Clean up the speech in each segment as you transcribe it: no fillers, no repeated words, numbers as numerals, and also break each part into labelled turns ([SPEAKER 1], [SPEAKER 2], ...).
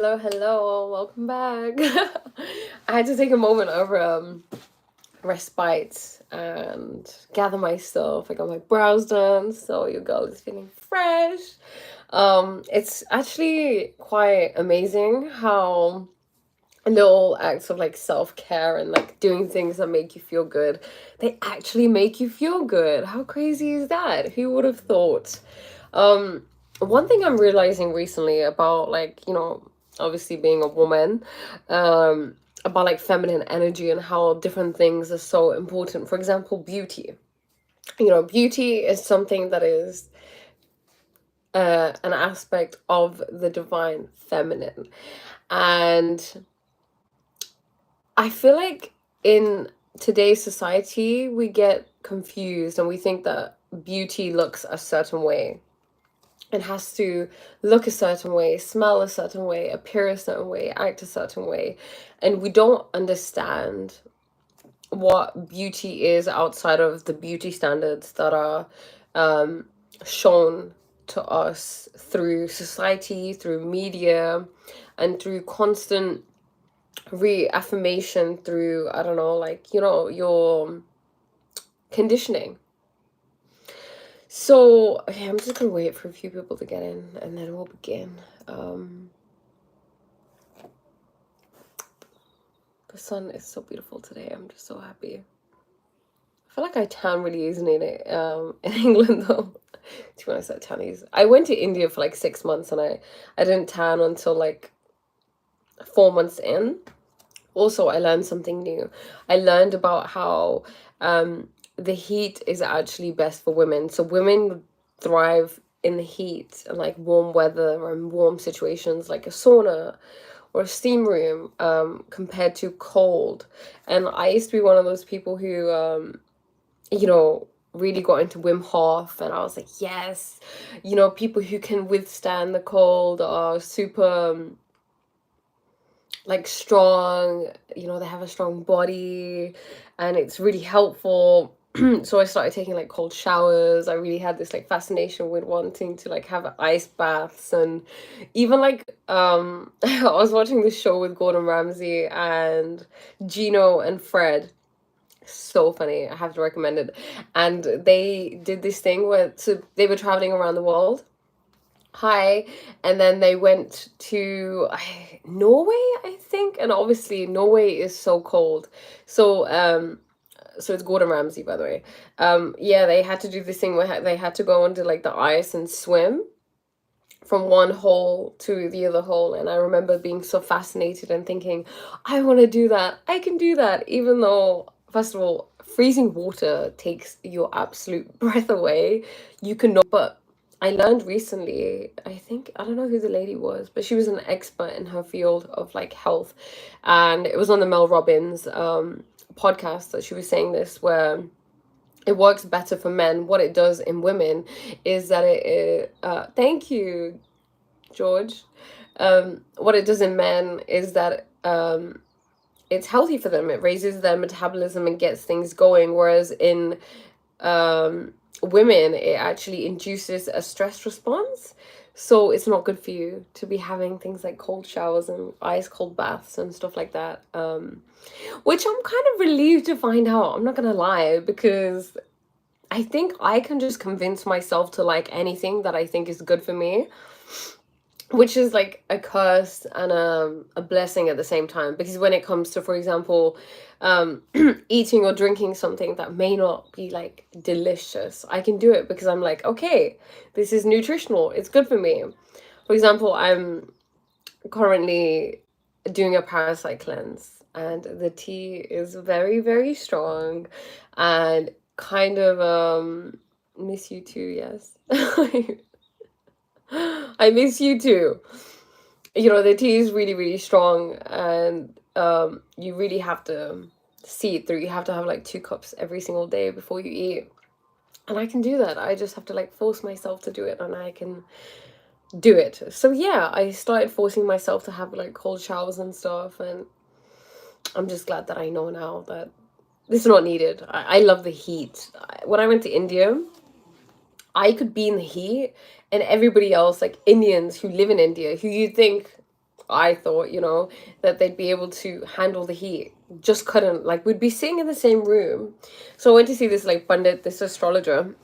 [SPEAKER 1] Hello, hello, welcome back. I had to take a moment of respite and gather myself. I got my brows done, so your girl is feeling fresh. It's actually quite amazing how little acts of like self-care and like doing things that make you feel good, they actually make you feel good. How crazy is that? Who would have thought? One thing I'm realizing recently about like, obviously being a woman, about like feminine energy and how different things are so important. For example, beauty. Beauty is something that is an aspect of the divine feminine. And I feel like in today's society, we get confused and we think that beauty looks a certain way. It has to look a certain way, smell a certain way, appear a certain way, act a certain way. And we don't understand what beauty is outside of the beauty standards that are um, shown to us through society, through media, and through constant reaffirmation through, I don't know, like, your conditioning. So, okay, I'm just gonna wait for a few people to get in and then we'll begin. The sun is so beautiful today. I'm just so happy. I feel like I tan really easily in England though. To be honest, I tan easy. I went to India for like 6 months and I didn't tan until like 4 months in. Also, I learned something new. I learned about how the heat is actually best for women. So women thrive in the heat and like warm weather and warm situations like a sauna or a steam room, compared to cold. And I used to be one of those people who, really got into Wim Hof, and I was like, yes, people who can withstand the cold are super, like strong, they have a strong body and it's really helpful. So I started taking like cold showers. I really had this like fascination with wanting to like have ice baths, and even like I was watching this show with Gordon Ramsay and Gino and Fred. So funny, I have to recommend it. And they did this thing where, so they were traveling around the world. Hi. And then they went to Norway, I think. And obviously Norway is so cold. So it's Gordon Ramsay, by the way. Yeah, they had to do this thing where they had to go onto like the ice and swim from one hole to the other hole. And I remember being so fascinated and thinking, I want to do that. I can do that. Even though, first of all, freezing water takes your absolute breath away. You cannot, but I learned recently, I think, I don't know who the lady was, but she was an expert in her field of like health. And it was on the Mel Robbins podcast that she was saying this, where it works better for men. What it does in women is that thank you, George. What it does in men is that it's healthy for them. It raises their metabolism and gets things going. Whereas in women, it actually induces a stress response. So it's not good for you to be having things like cold showers and ice cold baths and stuff like that. Which I'm kind of relieved to find out. I'm not gonna lie, because I think I can just convince myself to like anything that I think is good for me, which is like a curse and a blessing at the same time. Because when it comes to, for example, eating or drinking something that may not be like delicious, I can do it because I'm like, okay, this is nutritional, it's good for me. For example, I'm currently doing a parasite cleanse, and the tea is very, very strong and kind of miss you too, yes. I miss you too. The tea is really, really strong, and you really have to see it through. You have to have like 2 cups every single day before you eat. And I can do that. I just have to like force myself to do it, and I can do it. So yeah, I started forcing myself to have like cold showers and stuff, and I'm just glad that I know now that this is not needed. I love the heat. When I went to India, I could be in the heat, and everybody else, like Indians who live in India, who you think I thought, you know, that they'd be able to handle the heat. Just couldn't. Like, we'd be sitting in the same room. So I went to see this like pundit, this astrologer.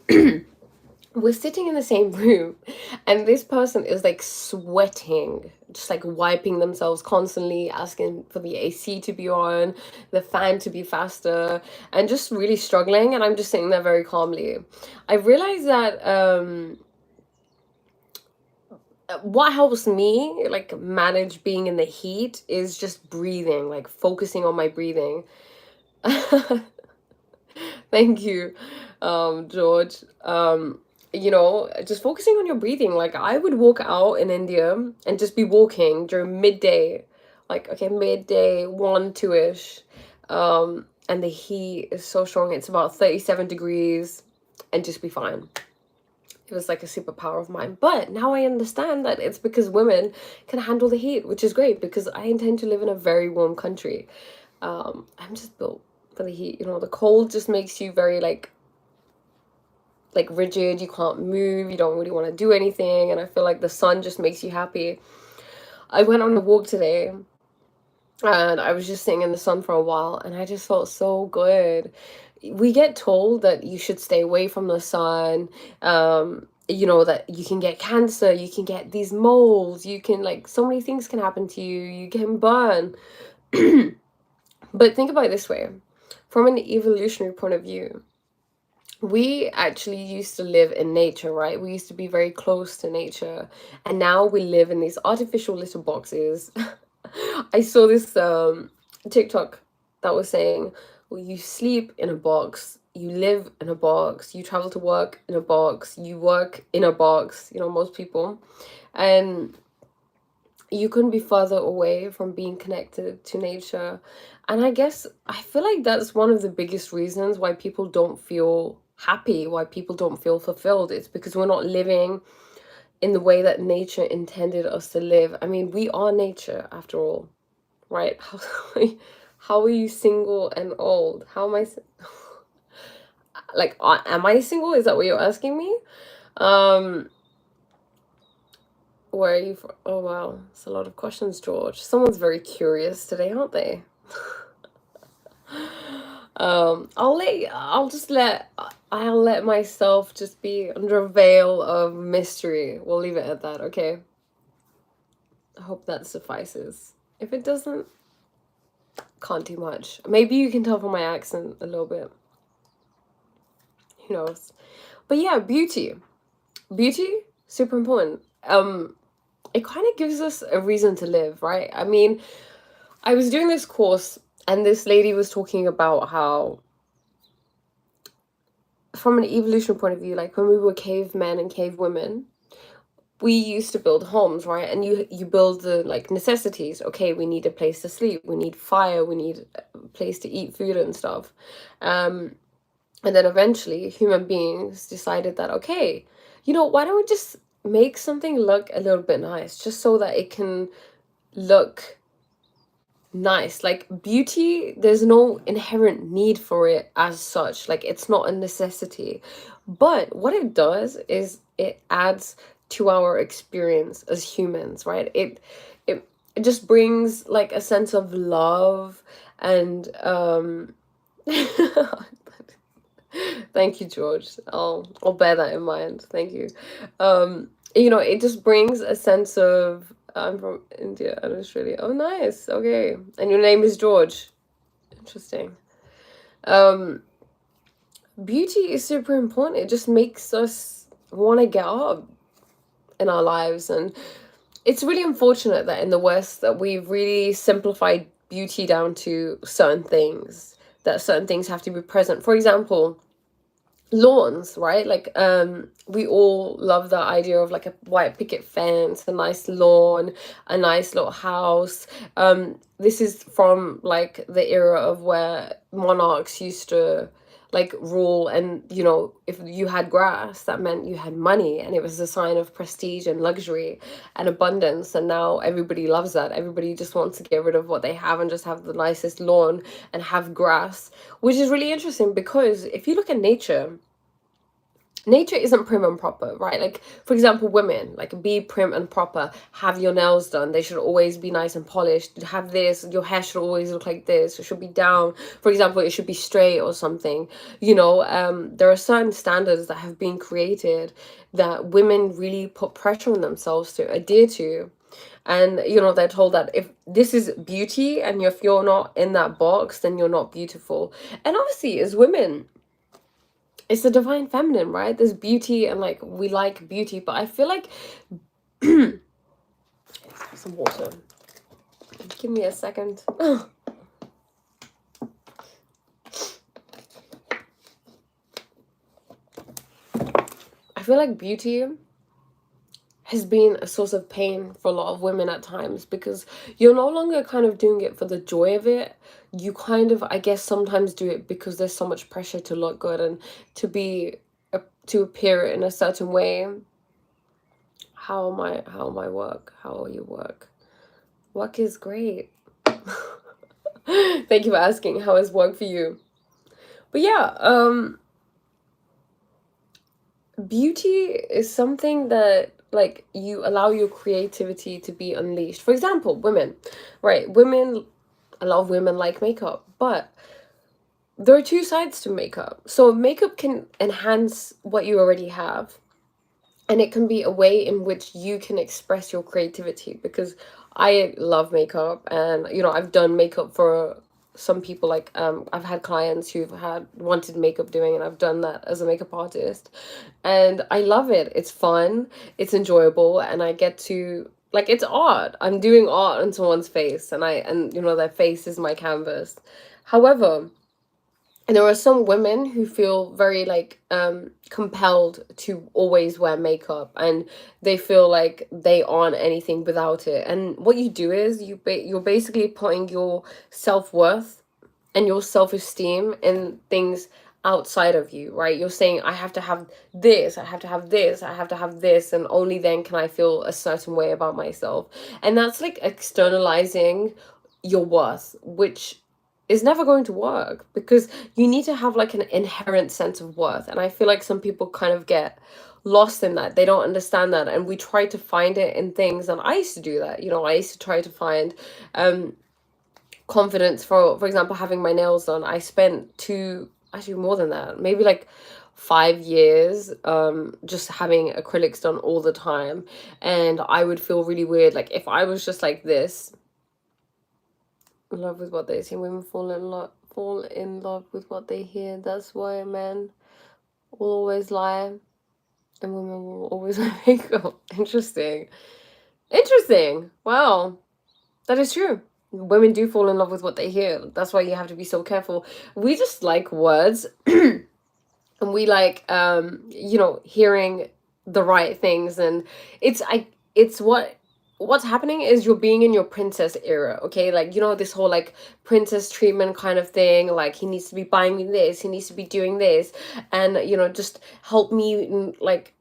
[SPEAKER 1] We're sitting in the same room, and this person is like sweating, just like wiping themselves constantly, asking for the AC to be on, the fan to be faster, and just really struggling. And I'm just sitting there very calmly. I realized that what helps me like manage being in the heat is just breathing, like focusing on my breathing. Thank you, George. You know, just focusing on your breathing. Like, I would walk out in India and just be walking during midday, like, okay, midday, 1, 2-ish. And the heat is so strong. It's about 37 degrees, and just be fine. It was like a superpower of mine. But now I understand that it's because women can handle the heat, which is great because I intend to live in a very warm country. I'm just built for the heat. You know, the cold just makes you very like rigid. You can't move. You don't really want to do anything. And I feel like the sun just makes you happy. I went on a walk today, and I was just sitting in the sun for a while, and I just felt so good. We get told that you should stay away from the sun. You know, that you can get cancer, you can get these moles, you can, like, so many things can happen to you, you can burn. But think about it this way, from an evolutionary point of view, we actually used to live in nature, right? We used to be very close to nature, and now we live in these artificial little boxes. I saw this TikTok that was saying, well, you sleep in a box, you live in a box, you travel to work in a box, you work in a box, you know, most people. And you couldn't be further away from being connected to nature. And I guess I feel like that's one of the biggest reasons why people don't feel happy, why people don't feel fulfilled. It's because we're not living in the way that nature intended us to live. I mean, we are nature after all, right? How are you single and old? How am I like, am I single? Is that what you're asking me? Where are you from? Oh wow, it's a lot of questions, George. Someone's very curious today, aren't they? I'll let myself just be under a veil of mystery. We'll leave it at that, okay? I hope that suffices. If it doesn't, can't do much. Maybe you can tell from my accent a little bit. Who knows? But yeah, beauty. Beauty, super important. It kind of gives us a reason to live, right? I mean, I was doing this course, and this lady was talking about how, from an evolution point of view, like when we were cavemen and cavewomen, we used to build homes, right? And you build the like necessities. Okay, we need a place to sleep, we need fire, we need a place to eat food and stuff. And then eventually human beings decided that, okay, you know, why don't we just make something look a little bit nice, just so that it can look nice. Like, beauty, there's no inherent need for it as such. Like, it's not a necessity. But what it does is it adds to our experience as humans, right? It just brings like a sense of love and thank you, George. I'll bear that in mind. Thank you. You know, it just brings a sense of, I'm from India and Australia. Oh, nice. Okay. And your name is George. Interesting. Beauty is super important. It just makes us want to get up in our lives. And it's really unfortunate that in the West that we've really simplified beauty down to certain things, that certain things have to be present. For example, lawns, right? Like, we all love the idea of like a white picket fence, a nice lawn, a nice little house. This is from like the era of where monarchs used to like rule, and you know, if you had grass, that meant you had money, and it was a sign of prestige and luxury and abundance. And now everybody loves that. Everybody just wants to get rid of what they have and just have the nicest lawn and have grass, which is really interesting because if you look at nature, nature isn't prim and proper, right? Like, for example, women, like, be prim and proper, have your nails done, they should always be nice and polished, have this, your hair should always look like this, it should be down, for example, it should be straight or something, there are certain standards that have been created that women really put pressure on themselves to adhere to. And they're told that if this is beauty and if you're not in that box, then you're not beautiful. And obviously, as women, it's the divine feminine, right? There's beauty, and like, we like beauty, but I feel like some water. Give me a second. I feel like beauty has been a source of pain for a lot of women at times, because you're no longer kind of doing it for the joy of it. You kind of, I guess, sometimes do it because there's so much pressure to look good and to appear in a certain way. How am I work? How are you work? Work is great. Thank you for asking. How is work for you? But yeah, beauty is something that, like, you allow your creativity to be unleashed. For example, women, right? A lot of women like makeup, but there are two sides to makeup. So makeup can enhance what you already have, and it can be a way in which you can express your creativity, because I love makeup, and I've done makeup for some people. Like, I've had clients who've had wanted makeup doing, and I've done that as a makeup artist, and I love it. It's fun, it's enjoyable, and I get to, like, it's art. I'm doing art on someone's face, and their face is my canvas. However, and there are some women who feel very, like, compelled to always wear makeup, and they feel like they aren't anything without it. And what you do is you're basically putting your self-worth and your self-esteem in things outside of you, right? You're saying, I have to have this, I have to have this, I have to have this, and only then can I feel a certain way about myself. And that's like externalizing your worth, which is never going to work, because you need to have like an inherent sense of worth. And I feel like some people kind of get lost in that. They don't understand that, and we try to find it in things. And I used to do that. I used to try to find confidence, for example, having my nails done. I spent actually more than that, maybe like 5 years, just having acrylics done all the time. And I would feel really weird, like, if I was just like this, in love with what they see. Women fall in love with what they hear. That's why men will always lie, and women will always wear makeup. Interesting. Wow, that is true. Women do fall in love with what they hear. That's why you have to be so careful. We just like words, and we like, hearing the right things. And it's what's happening is you're being in your princess era, okay? Like, this whole, like, princess treatment kind of thing. Like, he needs to be buying me this, he needs to be doing this, and just help me, like,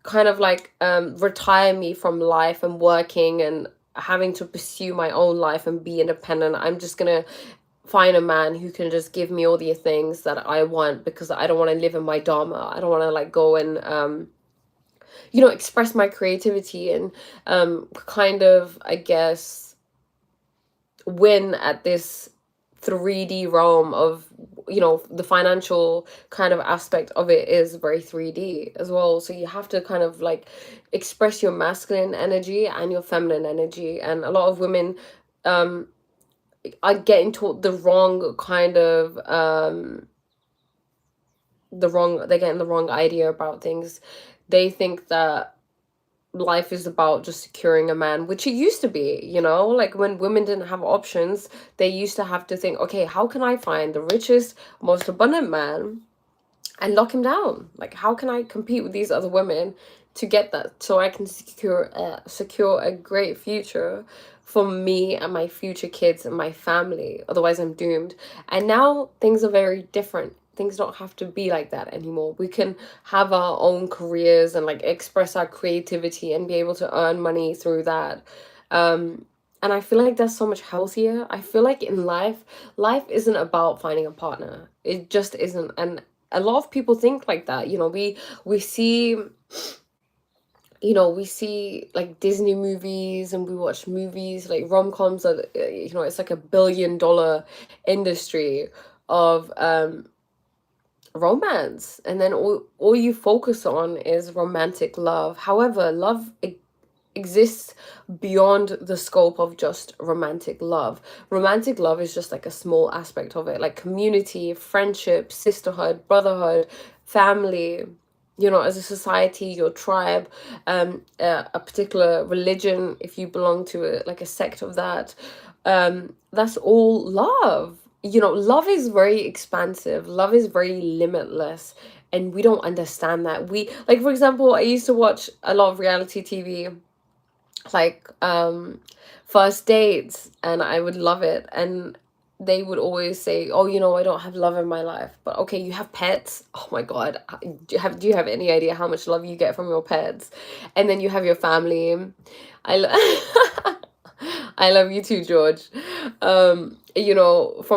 [SPEAKER 1] kind of like, retire me from life and working and having to pursue my own life and be independent. I'm just gonna find a man who can just give me all the things that I want, because I don't want to live in my dharma. I don't want to, like, go and express my creativity and kind of, I guess, win at this 3D realm of, the financial kind of aspect of it is very 3D as well. So you have to kind of, like, express your masculine energy and your feminine energy. And a lot of women are getting taught the wrong kind of they're getting the wrong idea about things. They think that life is about just securing a man, which it used to be. Like, when women didn't have options, they used to have to think, okay, how can I find the richest, most abundant man and lock him down? Like, how can I compete with these other women to get that, so I can secure a great future for me and my future kids and my family? Otherwise, I'm doomed. And now things are very different. Things don't have to be like that anymore. We can have our own careers and, like, express our creativity and be able to earn money through that. And I feel like that's so much healthier. I feel like in life isn't about finding a partner. It just isn't. And a lot of people think like that. We see, we see like Disney movies, and we watch movies like rom-coms that, it's like $1 billion industry of romance, and then all you focus on is romantic love. However, love exists beyond the scope of just romantic love. Romantic love is just like a small aspect of it, like community, friendship, sisterhood, brotherhood, family, as a society, your tribe, a particular religion, if you belong to like a sect of that. That's all love. Love is very expansive, love is very limitless, and we don't understand that. We, like, for example, I used to watch a lot of reality TV, like first dates, and I would love it, and they would always say, oh, I don't have love in my life. But okay, you have pets. Oh my god, do you have any idea how much love you get from your pets? And then you have your family. I love you too, George. From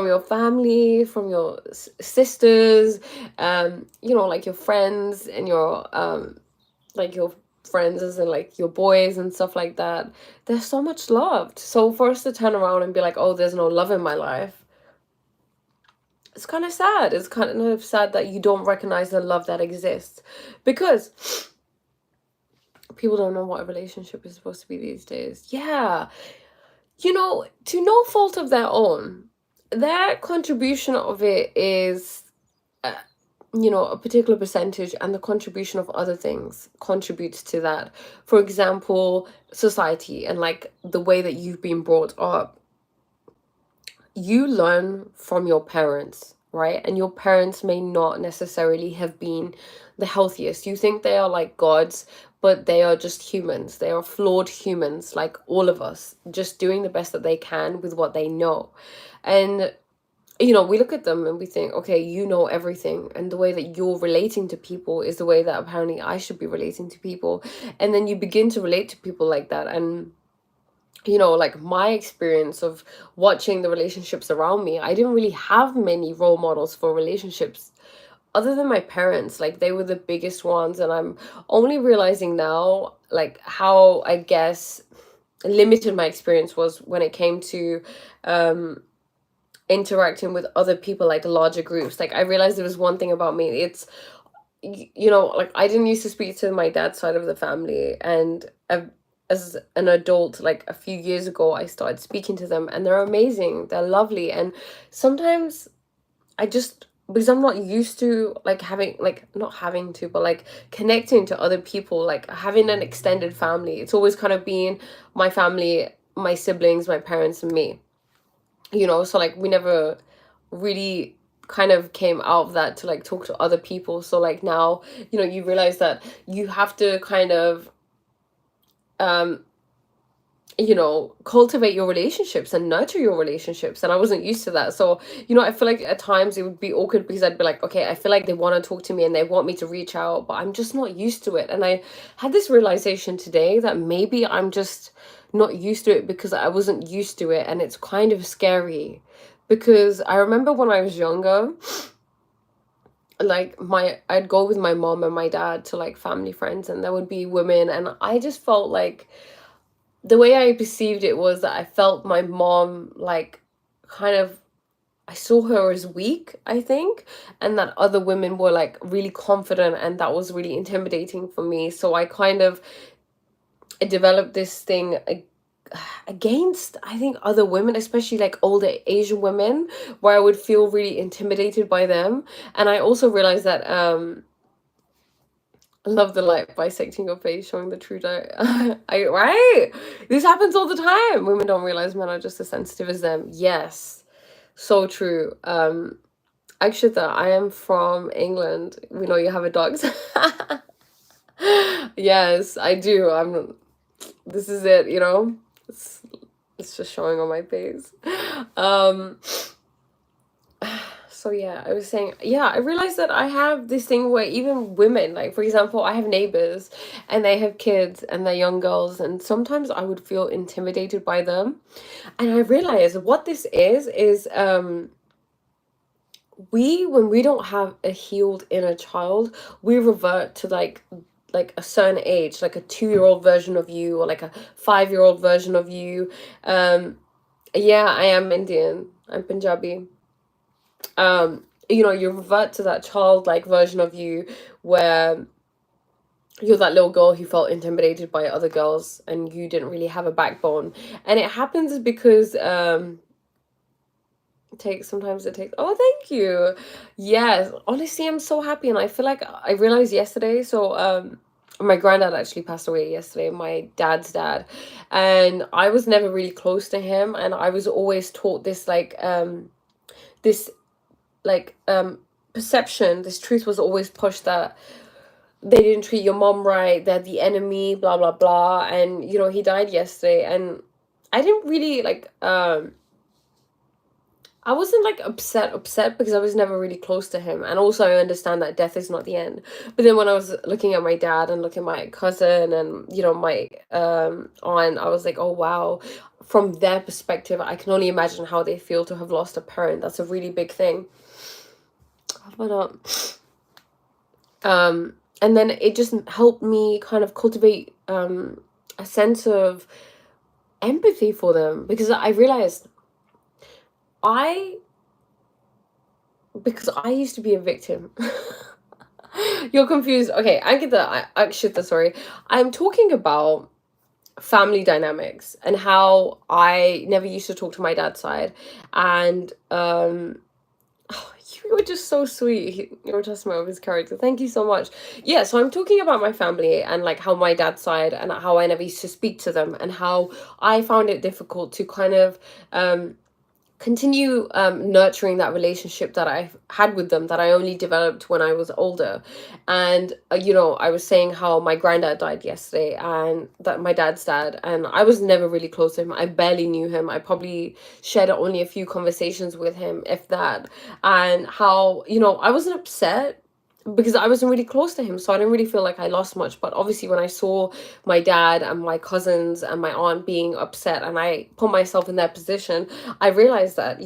[SPEAKER 1] your family, from your sisters, like your friends, and your like your friends as in like your boys and stuff like that. There's so much love. So for us to turn around and be like, oh, there's no love in my life, it's kind of sad. It's kind of sad that you don't recognize the love that exists, because people don't know what a relationship is supposed to be these days. Yeah. To no fault of their own, their contribution of it is uh, a particular percentage, and the contribution of other things contributes to that. For example, society, and like the way that you've been brought up. You learn from your parents, right? And your parents may not necessarily have been the healthiest. You think they are like gods, but they are just humans. They are flawed humans, like all of us, just doing the best that they can with what they know. And we look at them and we think, okay, you know everything, and the way that you're relating to people is the way that apparently I should be relating to people. And then you begin to relate to people like that. And like my experience of watching the relationships around me, I didn't really have many role models for relationships other than my parents. Like, they were the biggest ones, and I'm only realizing now like how, I guess, limited my experience was when it came to interacting with other people, like larger groups. Like, I realized there was one thing about me. It's, like, I didn't used to speak to my dad's side of the family, and as an adult, like a few years ago, I started speaking to them, and they're amazing, they're lovely. And sometimes I just, because I'm not used to like having, like, not having to, but like connecting to other people, like having an extended family. It's always kind of been my family, my siblings, my parents, and me. So like we never really kind of came out of that to like talk to other people. So like now, you realize that you have to kind of um cultivate your relationships and nurture your relationships, and I wasn't used to that. So I feel like at times it would be awkward, because I'd be like, okay, I feel like they want to talk to me and they want me to reach out, but I'm just not used to it. And I had this realization today that maybe I'm just not used to it because I wasn't used to it, and it's kind of scary. Because I remember when I was younger, like I'd go with my mom and my dad to like family friends, and there would be women, and I just felt like the way I perceived it was that I felt my mom, like, kind of, I saw her as weak, I think, and that other women were like really confident, and that was really intimidating for me. So I developed this thing against, I think, other women, especially like older Asian women, where I would feel really intimidated by them. And I also realized that I love the light bisecting your face, showing the true right? This happens all the time. Women don't realize men are just as sensitive as them. Yes, so true. Akshita, I am from England. We know you have a dog. Yes, I do. This is it, It's, it's just showing on my face. Um, so yeah, I was saying, yeah, I realized that I have this thing where even women, like for example, I have neighbors and they have kids and they're young girls, and sometimes I would feel intimidated by them. And I realized what this is when we don't have a healed inner child, we revert to like a certain age, like a 2-year-old version of you, or like a 5-year-old version of you. um yeah, I am Indian, I'm Punjabi. You revert to that childlike version of you, where you're that little girl who felt intimidated by other girls and you didn't really have a backbone. And it happens because it takes, oh, thank you. Yes, honestly, I'm so happy. And I feel like I realized yesterday, so my granddad actually passed away yesterday, my dad's dad. And I was never really close to him, and I was always taught this like perception, this truth was always pushed, that they didn't treat your mom right, they're the enemy, blah blah blah. And he died yesterday, and I didn't really I wasn't like upset because I was never really close to him. And also I understand that death is not the end. But then when I was looking at my dad and looking at my cousin and my aunt, I was like, oh wow, from their perspective, I can only imagine how they feel to have lost a parent. That's a really big thing. But and then it just helped me kind of cultivate a sense of empathy for them, because I realized I because I used to be a victim. You're confused. Okay, Ankita, sorry. I'm talking about family dynamics and how I never used to talk to my dad's side. And you were just so sweet. You were testimony of his character. Thank you so much. Yeah, so I'm talking about my family and like how my dad's side and how I never used to speak to them, and how I found it difficult to kind of continue nurturing that relationship that I had with them, that I only developed when I was older. And I was saying how my granddad died yesterday, and that my dad's dad, and I was never really close to him. I barely knew him. I probably shared only a few conversations with him, if that. And how I wasn't upset because I wasn't really close to him, so I didn't really feel like I lost much. But obviously when I saw my dad and my cousins and my aunt being upset, and I put myself in their position, I realized that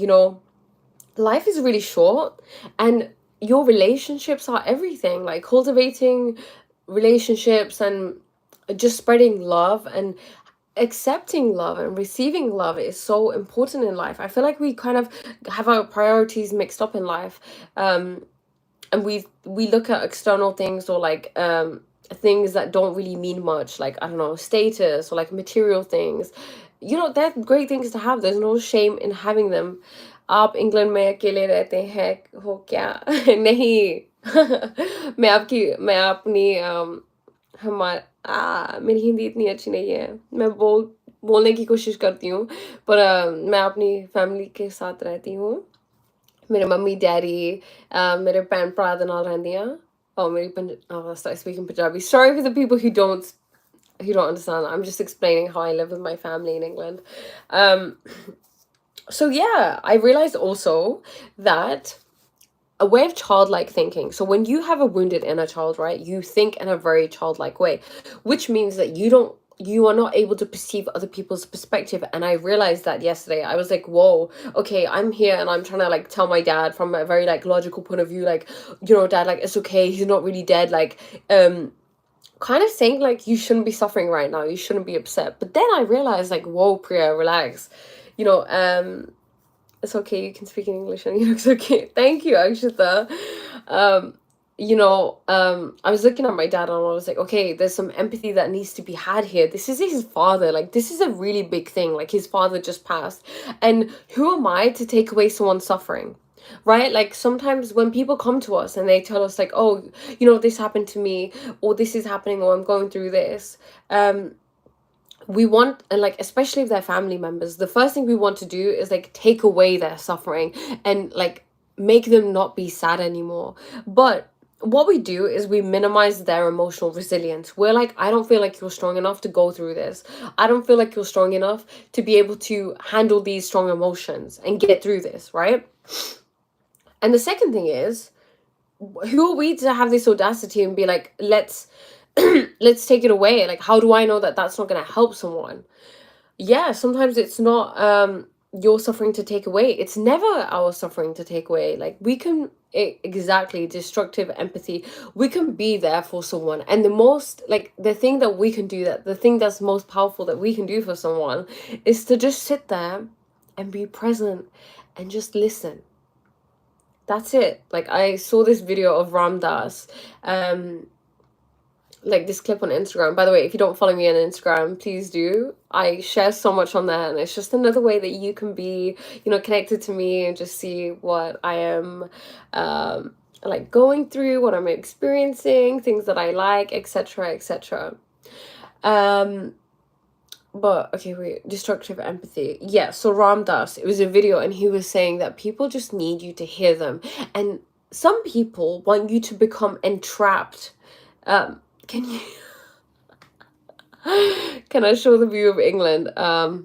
[SPEAKER 1] life is really short, and your relationships are everything. Like cultivating relationships and just spreading love and accepting love and receiving love is so important in life. I feel like we kind of have our priorities mixed up in life. And we look at external things, or like things that don't really mean much, like, I don't know, status, or like material things. They're great things to have. There's no shame in having them. आप England में अकेले रहते हैं हो क्या? नहीं। मैं अपनी मेरी हिंदी इतनी अच्छी नहीं है। मैं बोलने की कोशिश करती हूँ, पर मैं अपनी फैमिली के साथ रहती हूँ। ਮੇਰੇ ਮੰਮੀ ਡੈਡੀ ਮੇਰੇ ਭੈਣ ਭਰਾ ਦੇ ਨਾਲ ਰਹਿੰਦੀ ਆ। Oh, I started speaking Punjabi. Sorry for the people who don't understand. I'm just explaining how I live with my family in England. Um, so yeah, I realized also that a way of childlike thinking. So when you have a wounded inner child, right, you think in a very childlike way, which means that you are not able to perceive other people's perspective. And I realized that yesterday. I was like, whoa, okay, I'm here and I'm trying to like tell my dad from a very like logical point of view, like, dad, like, it's okay, he's not really dead, like, kind of saying like, you shouldn't be suffering right now, you shouldn't be upset. But then I realized, like, whoa, Priya, relax. It's okay, you can speak in English and it's okay. Thank you, Akshita. I was looking at my dad and I was like, okay, there's some empathy that needs to be had here. This is his father. Like, this is a really big thing. Like, his father just passed. And who am I to take away someone's suffering? Right? Like, sometimes when people come to us and they tell us, like, oh, this happened to me, or this is happening, or I'm going through this. We want, and like, especially if they're family members, the first thing we want to do is like take away their suffering and like make them not be sad anymore. But what we do is we minimize their emotional resilience. We're like, I don't feel like you're strong enough to go through this. I don't feel like you're strong enough to be able to handle these strong emotions and get through this, right? And the second thing is, who are we to have this audacity and be like, let's take it away? Like, how do I know that that's not going to help someone? Yeah, sometimes it's not your suffering to take away. It's never our suffering to take away. Like, we can, exactly, destructive empathy, we can be there for someone. And the most, like, the thing that we can do, that the thing that's most powerful that we can do for someone, is to just sit there and be present and just listen. That's it. Like, I saw this video of Ram Dass, like this clip on Instagram. By the way, if you don't follow me on Instagram, please do. I share so much on there, and it's just another way that you can be, connected to me and just see what I am like going through, what I'm experiencing, things that I like, etc., etc. But okay, wait, destructive empathy. Yeah, so Ram Dass, it was a video, and he was saying that people just need you to hear them. And some people want you to become entrapped. Can you can I show the view of England? Let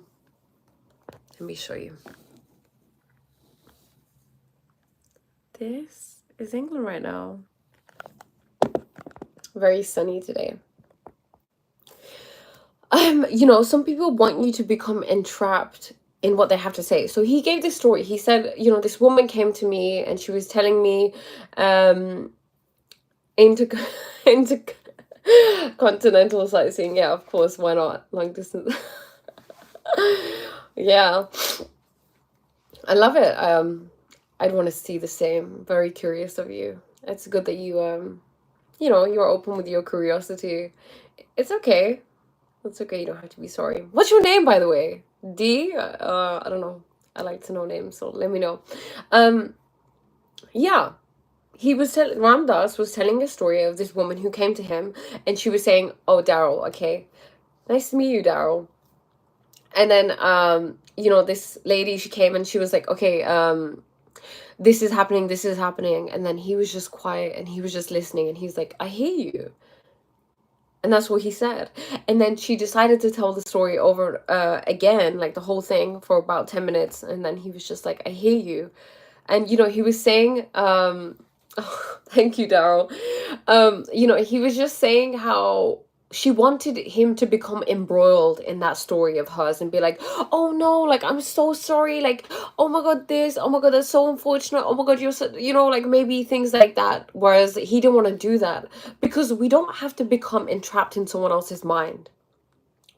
[SPEAKER 1] me show you. This is England right now. Very sunny today. Some people want you to become entrapped in what they have to say. So he gave this story. He said, this woman came to me and she was telling me into continental sightseeing. Yeah, of course, why not? Long distance. Yeah, I love it. I'd want to see the same. Very curious of you. It's good that you you're open with your curiosity. It's okay. It's okay. You don't have to be sorry. What's your name, by the way? D? I don't know. I like to know names, so let me know. Yeah. Ram Dass was telling a story of this woman who came to him, and she was saying, "Oh, Daryl, okay, nice to meet you, Daryl." And then, this lady, she came and she was like, "Okay, this is happening." And then he was just quiet and he was just listening, and he's like, "I hear you." And that's what he said. And then she decided to tell the story over again, like the whole thing for about 10 minutes. And then he was just like, "I hear you." And, he was saying, oh, thank you, Daryl. He was just saying how she wanted him to become embroiled in that story of hers and be like, "Oh no, like, I'm so sorry, like, oh my god, this, oh my god, that's so unfortunate, oh my god, you're so," like, maybe things like that. Whereas he didn't want to do that, because we don't have to become entrapped in someone else's mind.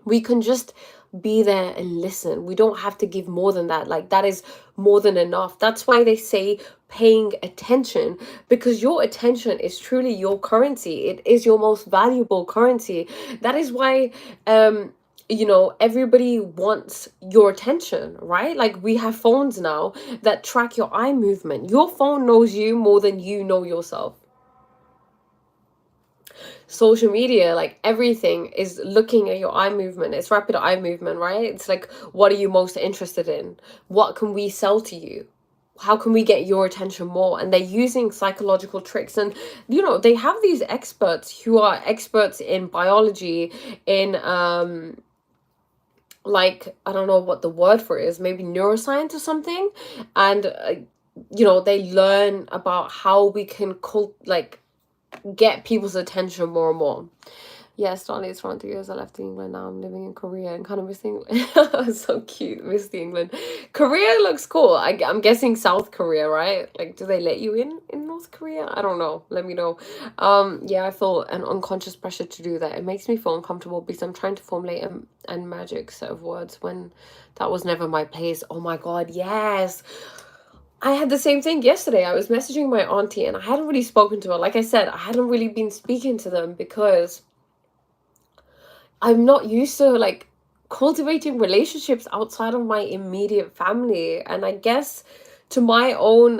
[SPEAKER 1] We can just be there and listen. We don't have to give more than that. Like, that is more than enough. That's why they say paying attention, because your attention is truly your currency. It is your most valuable currency. That is why everybody wants your attention, right? Like, we have phones now that track your eye movement. Your phone knows you more than you know yourself. Social media, like, everything is looking at your eye movement. It's rapid eye movement, right? It's like, what are you most interested in? What can we sell to you? How can we get your attention more? And they're using psychological tricks. And they have these experts who are experts in biology, in like, I don't know what the word for it is, maybe neuroscience or something. And they learn about how we can get people's attention more and more. Yes, Darling, it's around 3 years I left England. Now I'm living in Korea and kind of missing. So cute, miss the England. Korea looks cool. I'm guessing South Korea, right? Like, do they let you in North Korea? I don't know. Let me know. Yeah, I feel an unconscious pressure to do that. It makes me feel uncomfortable because I'm trying to formulate and magic set of words when that was never my place. Oh my god, yes. I had the same thing yesterday. I was messaging my auntie and I hadn't really spoken to her. Like I said, I hadn't really been speaking to them because I'm not used to, like, cultivating relationships outside of my immediate family. And I guess to my own,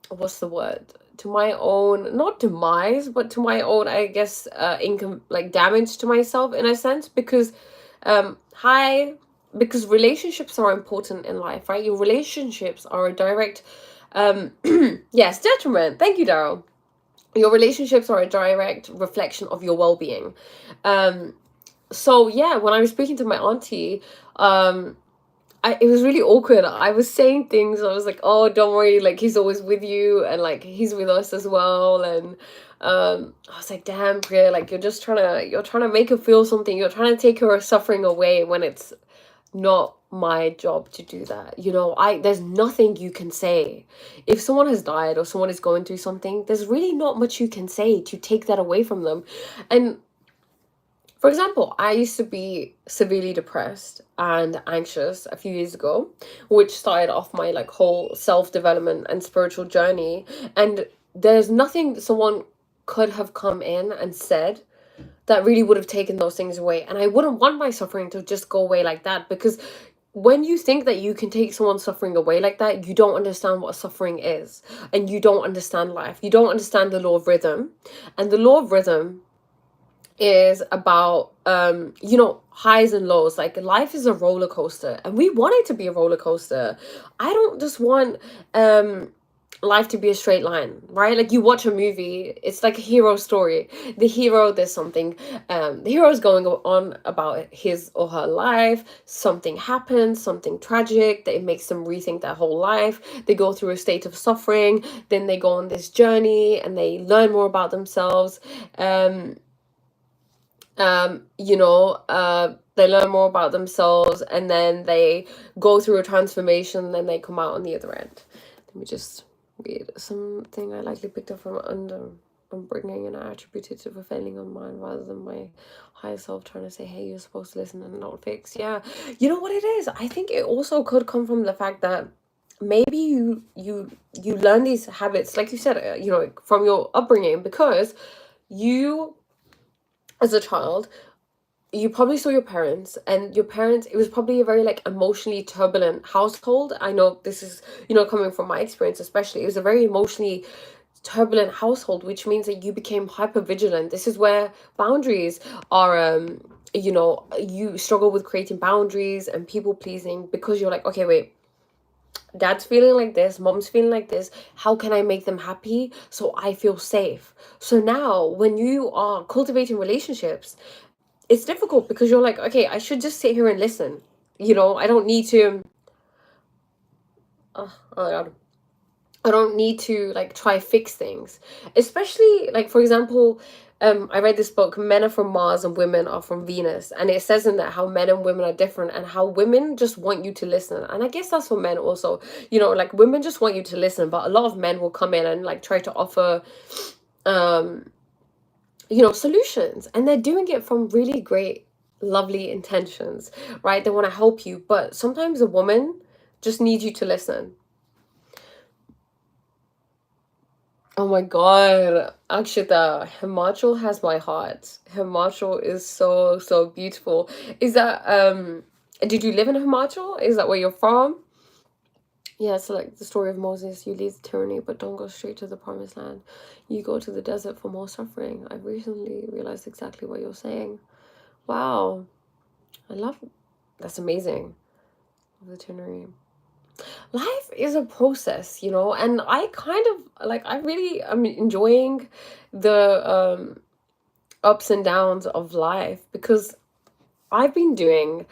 [SPEAKER 1] what's the word? To my own, not demise, but to my own, I guess, income, like, damage to myself in a sense, because, because relationships are important in life, right? Your relationships are a direct, yes, detriment. Thank you, Daryl. Your relationships are a direct reflection of your well-being. So yeah, when I was speaking to my auntie, it was really awkward. I was saying things. I was like, "Oh, don't worry, like, he's always with you, and like, he's with us as well." And I was like, "Damn, Priya, like, you're trying to make her feel something. You're trying to take her suffering away when it's not my job to do that. You know, there's nothing you can say. If someone has died or someone is going through something, there's really not much you can say to take that away from them. And for example, I used to be severely depressed and anxious a few years ago, which started off my like whole self-development and spiritual journey. And there's nothing someone could have come in and said that really would have taken those things away. And I wouldn't want my suffering to just go away like that, because when you think that you can take someone's suffering away like that, you don't understand what suffering is, and you don't understand life. You don't understand the law of rhythm. And the law of rhythm is about highs and lows. Like, life is a roller coaster, and we want it to be a roller coaster. I don't just want life to be a straight line, right? Like, you watch a movie, it's like a hero story. The hero, there's something, the hero is going on about his or her life. Something happens, something tragic, that it makes them rethink their whole life. They go through a state of suffering, then they go on this journey and they learn more about themselves. They learn more about themselves, and then they go through a transformation, and then they come out on the other end. Let me just read something I likely picked up from upbringing, and I attributed to fulfilling on mine rather than my higher self trying to say, hey, you're supposed to listen and not fix. Yeah, you know what it is? I think it also could come from the fact that maybe you learn these habits, like you said, from your upbringing, because you, as a child, you probably saw your parents, and your parents, it was probably a very like emotionally turbulent household. I know this is, coming from my experience especially, it was a very emotionally turbulent household, which means that you became hyper vigilant. This is where boundaries are, you struggle with creating boundaries and people pleasing, because you're like, okay, wait, dad's feeling like this, mom's feeling like this, how can I make them happy so I feel safe? So now when you are cultivating relationships, it's difficult, because you're like, okay, I should just sit here and listen. I don't need to, oh my God, I don't need to like try fix things. Especially like, for example, I read this book, Men Are From Mars and Women Are From Venus. And it says in that how men and women are different, and how women just want you to listen. And I guess that's for men also, like, women just want you to listen, but a lot of men will come in and like try to offer, solutions. And they're doing it from really great, lovely intentions, right? They want to help you. But sometimes a woman just needs you to listen. Oh my God, Akshita, Himachal has my heart. Himachal is so, so beautiful. Is that, did you live in Himachal? Is that where you're from? Yeah, it's like the story of Moses. You leave the tyranny, but don't go straight to the promised land. You go to the desert for more suffering. I recently realized exactly what you're saying. Wow, I love, that's amazing. The itinerary. Life is a process, and I kind of like, I really am enjoying the ups and downs of life, because I've been doing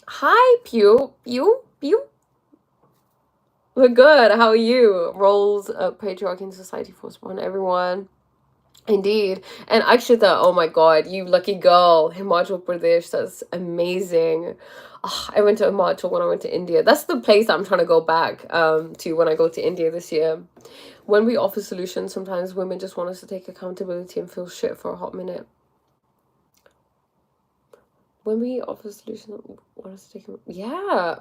[SPEAKER 1] hi Pew Pew Pew. We're good. How are you? Roles of patriarchy in society forced upon everyone. Indeed. And Akshita, oh my God, you lucky girl. Himachal Pradesh, that's amazing. I went to Himachal when I went to India. That's the place I'm trying to go back to when I go to India this year. When we offer solutions, sometimes women just want us to take accountability and feel shit for a hot minute. When we offer solutions, want us to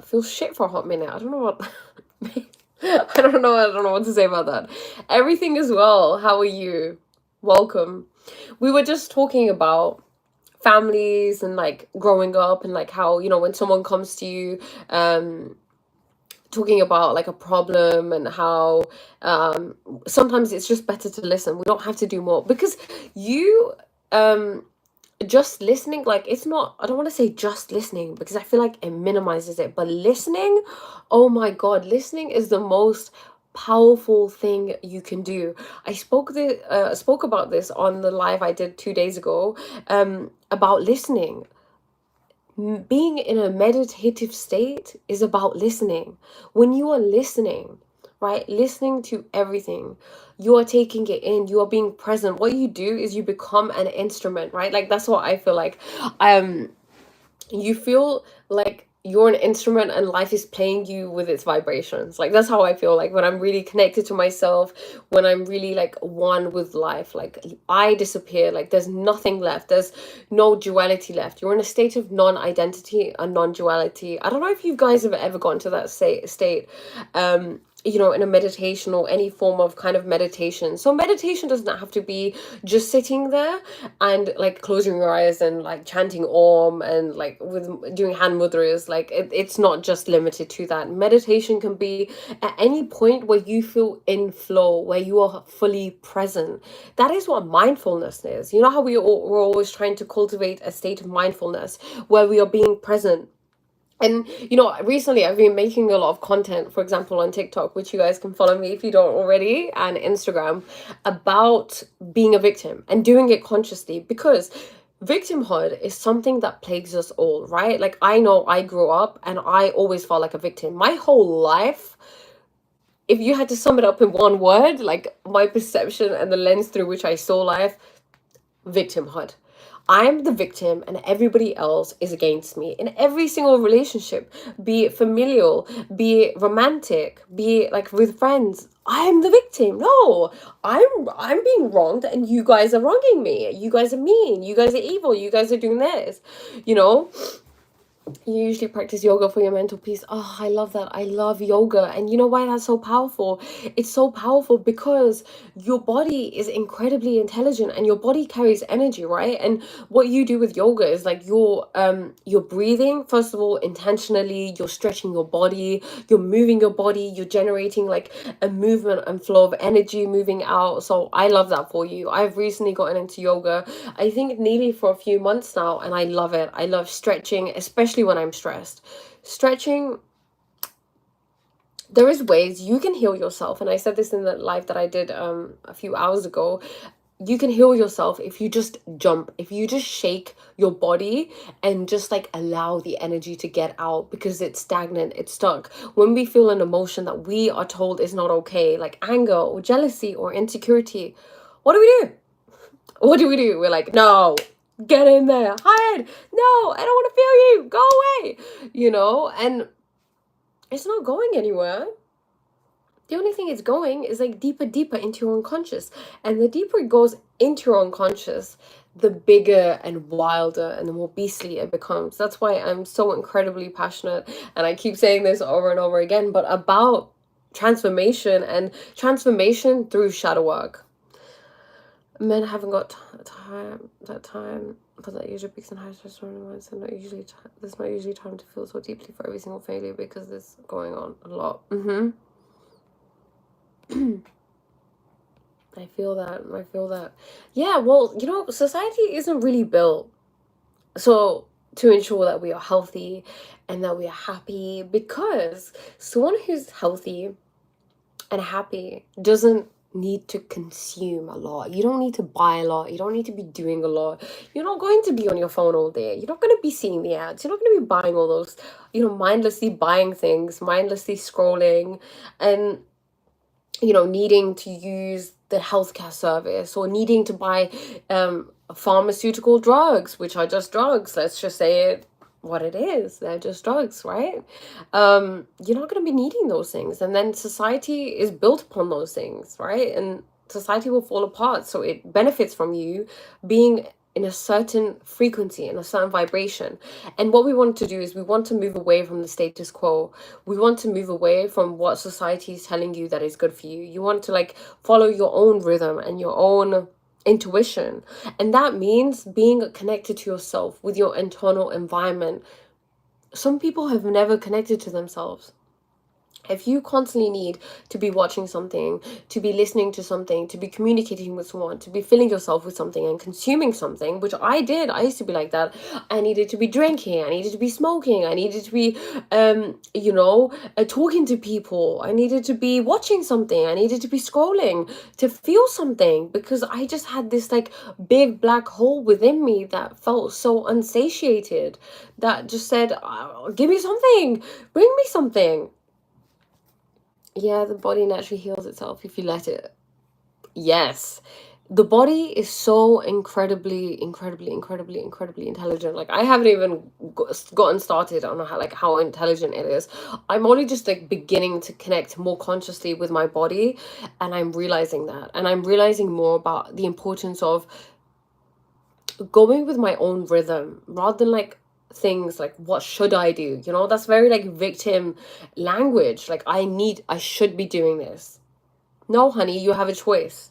[SPEAKER 1] feel shit for a hot minute. I don't know what I don't know what to say about that. Everything is well. How are you? Welcome. We were just talking about families and like growing up, and like how, when someone comes to you talking about like a problem, and how sometimes it's just better to listen. We don't have to do more, because you just listening, like, it's not, I don't want to say just listening, because I feel like it minimizes it, but listening, oh my God, listening is the most powerful thing you can do. I spoke about this on the live I did 2 days ago, about listening. Being in a meditative state is about listening. When you are listening, right, listening to everything, you are taking it in, you are being present. What you do is you become an instrument, right? Like, that's what I feel like. you feel like you're an instrument and life is playing you with its vibrations. Like that's how I feel like when I'm really connected to myself, when I'm really like one with life. Like I disappear, like there's nothing left, there's no duality left. You're in a state of non-identity and non-duality. I don't know if you guys have ever gotten to that state, in a meditation or any form of kind of meditation. So meditation doesn't have to be just sitting there and like closing your eyes and like chanting om and like with doing hand mudras. Like it's not just limited to that. Meditation can be at any point where you feel in flow, where you are fully present. That is what mindfulness is. You know how we're always trying to cultivate a state of mindfulness where we are being present. And recently I've been making a lot of content, for example, on TikTok, which you guys can follow me if you don't already, and Instagram, about being a victim and doing it consciously, because victimhood is something that plagues us all, right? Like I know I grew up and I always felt like a victim. My whole life, if you had to sum it up in one word, like my perception and the lens through which I saw life, victimhood. I'm the victim and everybody else is against me in every single relationship, be it familial, be it romantic, be it like with friends. I'm the victim. No, I'm being wronged and you guys are wronging me. You guys are mean. You guys are evil. You guys are doing this. You know, you usually practice yoga for your mental peace. Oh, I love that. I love yoga. And you know why that's so powerful? It's so powerful because your body is incredibly intelligent and your body carries energy, right? And what you do with yoga is like you're breathing, first of all, intentionally, you're stretching your body, you're moving your body, you're generating like a movement and flow of energy moving out. So I love that for you. I've recently gotten into yoga, I think nearly for a few months now, and I love it. I love stretching, especially when I'm stressed. Stretching, there is ways you can heal yourself, and I said this in the live that I did a few hours ago. You can heal yourself if you just jump, if you just shake your body and just like allow the energy to get out, because it's stagnant, it's stuck. When we feel an emotion that we are told is not okay, like anger or jealousy or insecurity, what do we do? What do we do? We're like, no, get in there, hide. No, I don't want to feel you. Go away. And it's not going anywhere. The only thing it's going is like deeper into your unconscious. And the deeper it goes into your unconscious, the bigger and wilder and the more beastly it becomes. That's why I'm so incredibly passionate, and I keep saying this over and over again, but about transformation and transformation through shadow work. Men haven't got time, but that usually peaks and highs testosterone, and there's not usually time to feel so deeply for every single failure because there's going on a lot. I feel that. Yeah, well, society isn't really built so to ensure that we are healthy and that we are happy, because someone who's healthy and happy doesn't need to consume a lot. You don't need to buy a lot. You don't need to be doing a lot. You're not going to be on your phone all day. You're not going to be seeing the ads. You're not going to be buying all those, mindlessly buying things, mindlessly scrolling, and needing to use the healthcare service or needing to buy pharmaceutical drugs, which are just drugs. Let's just say it what it is. They're just drugs, right? You're not going to be needing those things, and then society is built upon those things, right? And society will fall apart, so it benefits from you being in a certain frequency, in a certain vibration. And what we want to do is we want to move away from the status quo. We want to move away from what society is telling you that is good for you. You want to like follow your own rhythm and your own intuition, and that means being connected to yourself with your internal environment. Some people have never connected to themselves. If you constantly need to be watching something, to be listening to something, to be communicating with someone, to be filling yourself with something and consuming something, which I did, I used to be like that. I needed to be drinking, I needed to be smoking, I needed to be, talking to people, I needed to be watching something, I needed to be scrolling to feel something, because I just had this like big black hole within me that felt so unsatiated, that just said, give me something, bring me something. Yeah, the body naturally heals itself if you let it. Yes, the body is so incredibly intelligent. Like, I haven't even gotten started on how intelligent it is. I'm only just like beginning to connect more consciously with my body, and I'm realizing that, and I'm realizing more about the importance of going with my own rhythm rather than like things like, what should I do? You know, that's very like victim language. Like, I should be doing this. No, honey, you have a choice.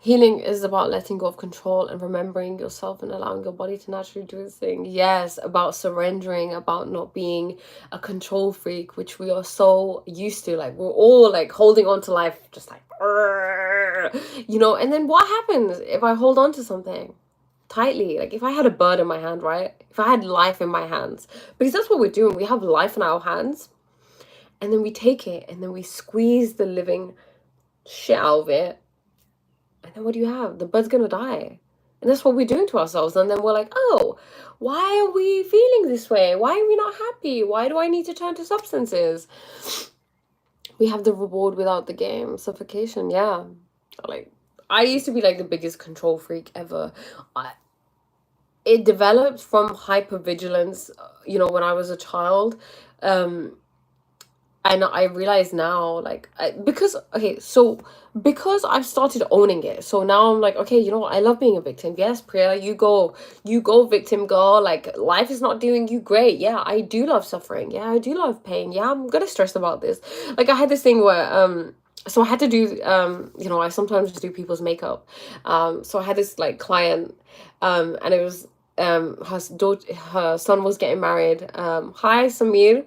[SPEAKER 1] Healing is about letting go of control and remembering yourself and allowing your body to naturally do its thing. Yes, about surrendering, about not being a control freak, which we are so used to. Like, we're all like holding on to life, just like, you know. And then what happens if I hold on to something tightly? Like, if I had a bird in my hand, right? If I had life in my hands, because that's what we're doing. We have life in our hands, and then we take it and then we squeeze the living shit out of it. And then what do you have? The bird's gonna die. And that's what we're doing to ourselves. And then we're like, oh, why are we feeling this way? Why are we not happy? Why do I need to turn to substances? We have the reward without the game. Suffocation, yeah. Like, I used to be like the biggest control freak ever. It developed from hypervigilance, you know, when I was a child. And I realize now, like, because because I've started owning it, so now I'm like, okay, you know what, I love being a victim. Yes, Priya, you go, victim girl. Like, life is not doing you great. Yeah, I do love suffering. Yeah, I do love pain. Yeah, I'm gonna stress about this. Like, I had this thing where so I had to do you know, I sometimes do people's makeup. So I had this like client, and it was her son was getting married. Hi, Samir.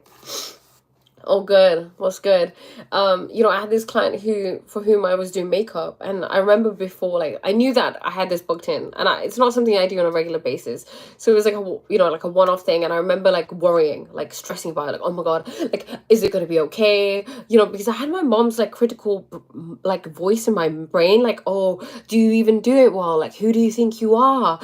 [SPEAKER 1] Oh, good. What's good? You know, I had this client for whom I was doing makeup, and I remember before, like, I knew that I had this booked in, and it's not something I do on a regular basis. So it was like like a one-off thing, and I remember like worrying, like stressing about it, like, oh my God, like, is it gonna be okay? You know, because I had my mom's like critical like voice in my brain, like, oh, do you even do it well? Like, who do you think you are?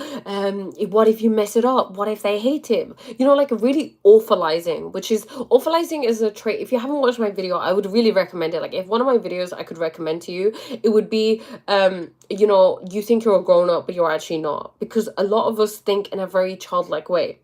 [SPEAKER 1] What if you mess it up? What if they hate it? You know, like, really awfulizing, awfulizing is a trait. If you haven't watched my video, I would really recommend it. Like, if one of my videos I could recommend to you, it would be you know, you think you're a grown-up but you're actually not, because a lot of us think in a very childlike way.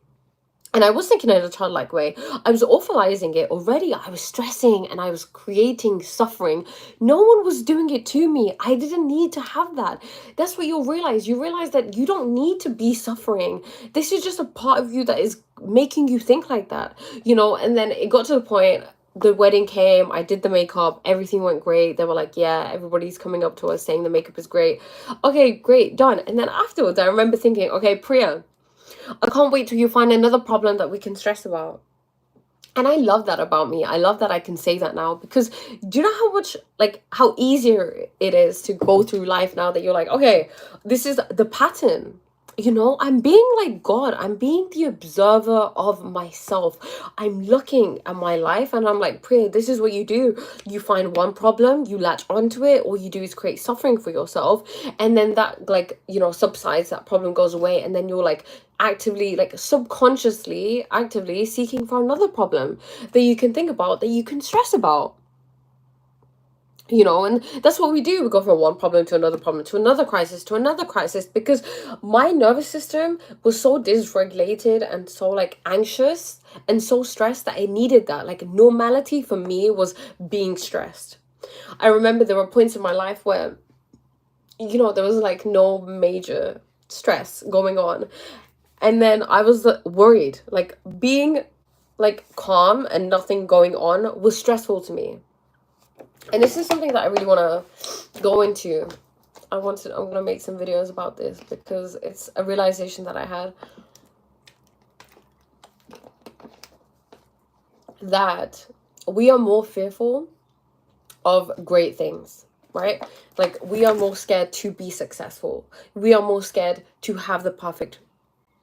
[SPEAKER 1] And I was thinking in a childlike way. I was awfulizing it already. I was stressing and I was creating suffering. No one was doing it to me. I didn't need to have that. That's what you'll realize. You realize that you don't need to be suffering. This is just a part of you that is making you think like that, you know. And then it got to the point, the wedding came, I did the makeup, everything went great. They were like, yeah, everybody's coming up to us saying the makeup is great. Okay, great, done. And then afterwards, I remember thinking, okay, Priya, I can't wait till you find another problem that we can stress about. And I love that about me. I love that I can say that now, because do you know how much, like, how easier it is to go through life now that you're like, okay, this is the pattern. You know, I'm being like God. I'm being the observer of myself. I'm looking at my life and I'm like, Priya, this is what you do. You find one problem, you latch onto it, all you do is create suffering for yourself. And then that, like, you know, subsides, that problem goes away. And then you're like actively, like subconsciously, actively seeking for another problem that you can think about, that you can stress about. You know, and that's what we do. We go from one problem to another problem, to another crisis, to another crisis, because my nervous system was so dysregulated and so like anxious and so stressed that I needed that. Like, normality for me was being stressed. I remember there were points in my life where, you know, there was like no major stress going on. And then I was worried, like being like calm and nothing going on was stressful to me. And this is something that I really want to go into. I'm going to make some videos about this, because it's a realization that I had, that we are more fearful of great things, right? Like, we are more scared to be successful. We are more scared to have the perfect,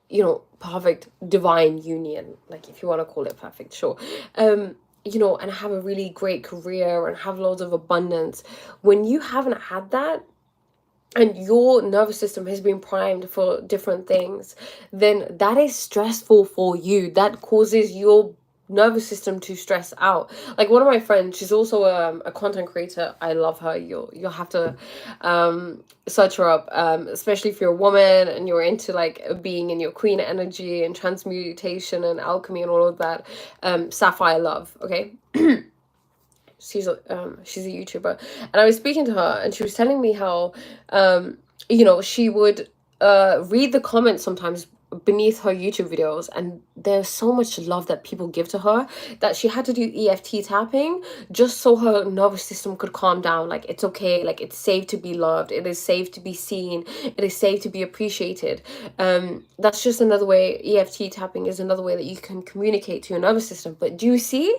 [SPEAKER 1] you know, perfect divine union, like, if you want to call it perfect, sure. You know, and have a really great career and have loads of abundance. When you haven't had that, and your nervous system has been primed for different things, then that is stressful for you. That causes your nervous system to stress out. Like one of my friends, she's also a content creator. I love her. You'll have to search her up, especially if you're a woman and you're into like being in your queen energy and transmutation and alchemy and all of that. Sapphire Love, okay. She's a YouTuber, and I was speaking to her, and she was telling me how she would read the comments sometimes beneath her YouTube videos, and there's so much love that people give to her that she had to do EFT tapping just so her nervous system could calm down. Like, it's okay, like it's safe to be loved, it is safe to be seen, it is safe to be appreciated. That's just another way. EFT tapping is another way that you can communicate to your nervous system. But do you see,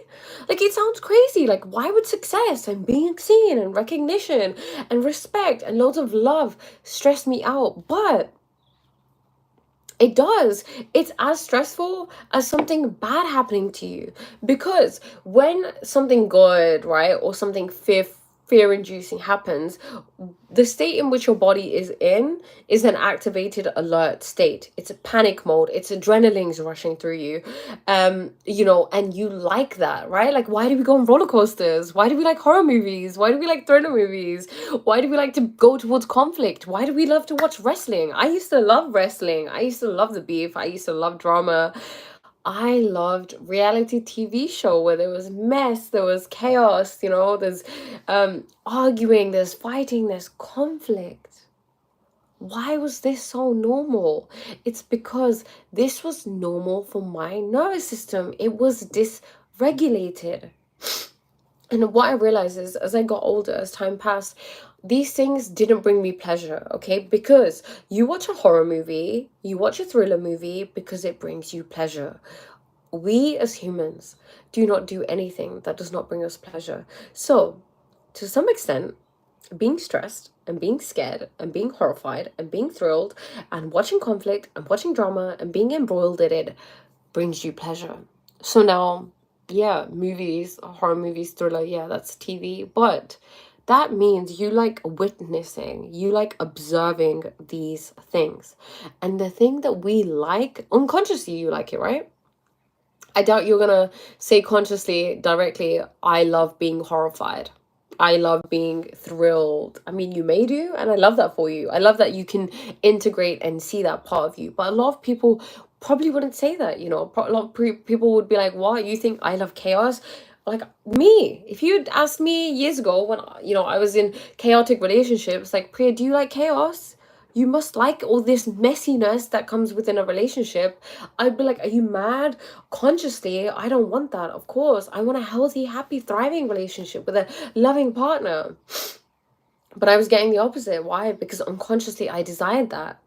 [SPEAKER 1] like, it sounds crazy. Like, why would success and being seen and recognition and respect and loads of love stress me out? But it does. It's as stressful as something bad happening to you. Because when something good, right, or something fear-inducing happens, the state in which your body is in is an activated alert state. It's a panic mode. It's adrenaline's rushing through you. And you like that, right? Like, why do we go on roller coasters? Why do we like horror movies? Why do we like thriller movies? Why do we like to go towards conflict? Why do we love to watch wrestling? I used to love wrestling. I used to love the beef. I used to love drama. I loved reality TV show where there was mess, there was chaos, there's arguing, there's fighting, there's conflict. Why was this so normal? It's because this was normal for my nervous system. It was dysregulated. And what I realized is, as I got older, as time passed, these things didn't bring me pleasure, okay? Because you watch a horror movie, you watch a thriller movie because it brings you pleasure. We as humans do not do anything that does not bring us pleasure. So, to some extent, being stressed and being scared and being horrified and being thrilled and watching conflict and watching drama and being embroiled in it brings you pleasure. So now, yeah, movies, horror movies, thriller, yeah, that's TV. But that means you like witnessing, you like observing these things. And the thing that we like, unconsciously you like it, right? I doubt you're gonna say consciously, directly, I love being horrified. I love being thrilled. I mean, you may do, and I love that for you. I love that you can integrate and see that part of you. But a lot of people probably wouldn't say that, A lot of people would be like, what? You think I love chaos? Like me, if you'd asked me years ago when, I was in chaotic relationships, like, Priya, do you like chaos? You must like all this messiness that comes within a relationship. I'd be like, are you mad? Consciously, I don't want that. Of course, I want a healthy, happy, thriving relationship with a loving partner. But I was getting the opposite. Why? Because unconsciously I desired that,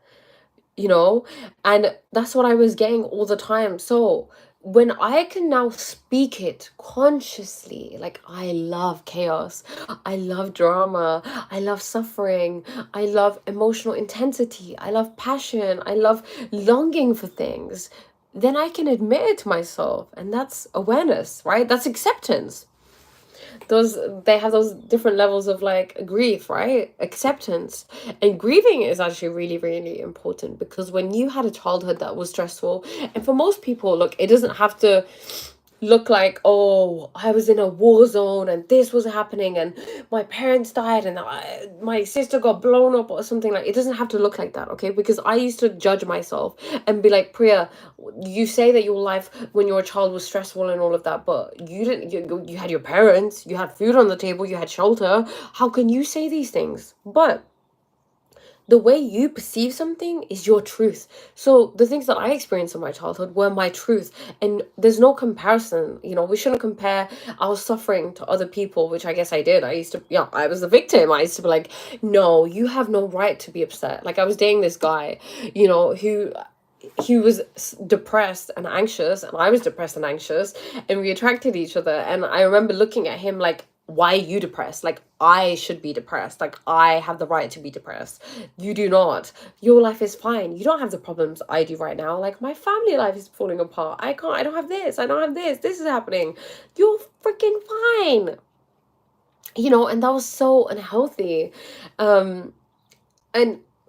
[SPEAKER 1] and that's what I was getting all the time. So when I can now speak it consciously, like, I love chaos, I love drama, I love suffering, I love emotional intensity, I love passion, I love longing for things, then I can admit it to myself. And that's awareness, right? That's acceptance. They have those different levels of like grief, right? Acceptance. And grieving is actually really, really important, because when you had a childhood that was stressful, and for most people, look, it doesn't have to look like, oh, I was in a war zone and this was happening and my parents died and my sister got blown up or something. Like, it doesn't have to look like that, okay? Because I used to judge myself and be like, Priya, you say that your life when you were a child was stressful and all of that, but you didn't, you had your parents, you had food on the table, you had shelter. How can you say these things? But the way you perceive something is your truth. So the things that I experienced in my childhood were my truth. And there's no comparison. We shouldn't compare our suffering to other people, which I guess I did. I used to, I was the victim. I used to be like, no, you have no right to be upset. Like, I was dating this guy, who he was depressed and anxious, and I was depressed and anxious, and we attracted each other. And I remember looking at him like, why are you depressed? Like, I should be depressed. Like, I have the right to be depressed. You do not. Your life is fine. You don't have the problems I do right now. Like, my family life is falling apart. I don't have this. I don't have this. This is happening. You're freaking fine. And that was so unhealthy. And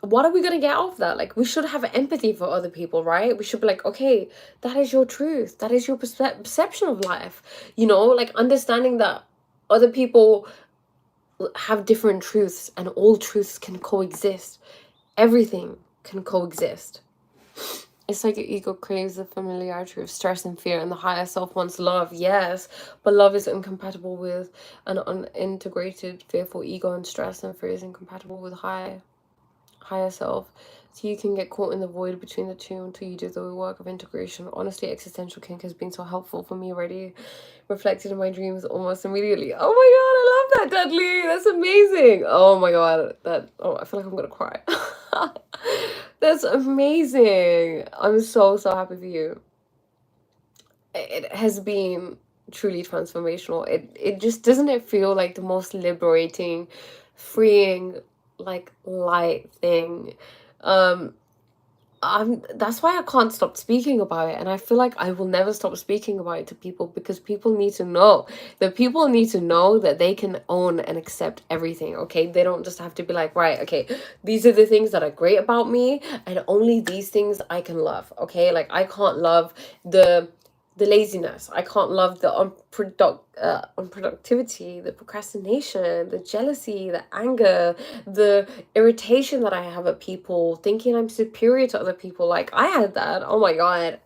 [SPEAKER 1] what are we going to get out of that? Like, we should have empathy for other people, right? We should be like, okay, that is your truth, that is your perception of life, you know, like understanding that other people have different truths and all truths can coexist. Everything can coexist. It's like your ego craves the familiarity of stress and fear, and the higher self wants love, yes, but love is incompatible with an unintegrated, fearful ego, and stress and fear is incompatible with higher self. So you can get caught in the void between the two until you do the work of integration. Honestly, existential kink has been so helpful for me already. Reflected in my dreams almost immediately. Oh my god, I love that, Dudley. That's amazing. Oh my god, I feel like I'm gonna cry. That's amazing. I'm so happy for you. It has been truly transformational. It just, doesn't it feel like the most liberating, freeing, like light thing. um that's why I can't stop speaking about it, and I feel like I will never stop speaking about it to people, because people need to know, that they can own and accept everything. Okay, they don't just have to be like, right, okay, these are the things that are great about me, and only these things I can love. Okay, like I can't love the laziness, I can't love the unproductivity, the procrastination, the jealousy, the anger, the irritation that I have at people, thinking I'm superior to other people. Like, I had that. Oh my god.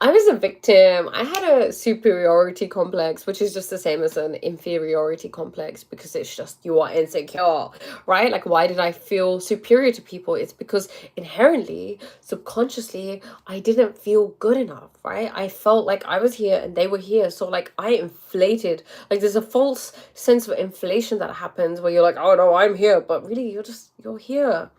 [SPEAKER 1] I was a victim. I had a superiority complex, which is just the same as an inferiority complex, because it's just, you are insecure, right? Like, why did I feel superior to people? It's because inherently, subconsciously, I didn't feel good enough, right? I felt like I was here and they were here. So, like, I inflated. Like, there's a false sense of inflation that happens where you're like, oh no, I'm here. But really, you're here.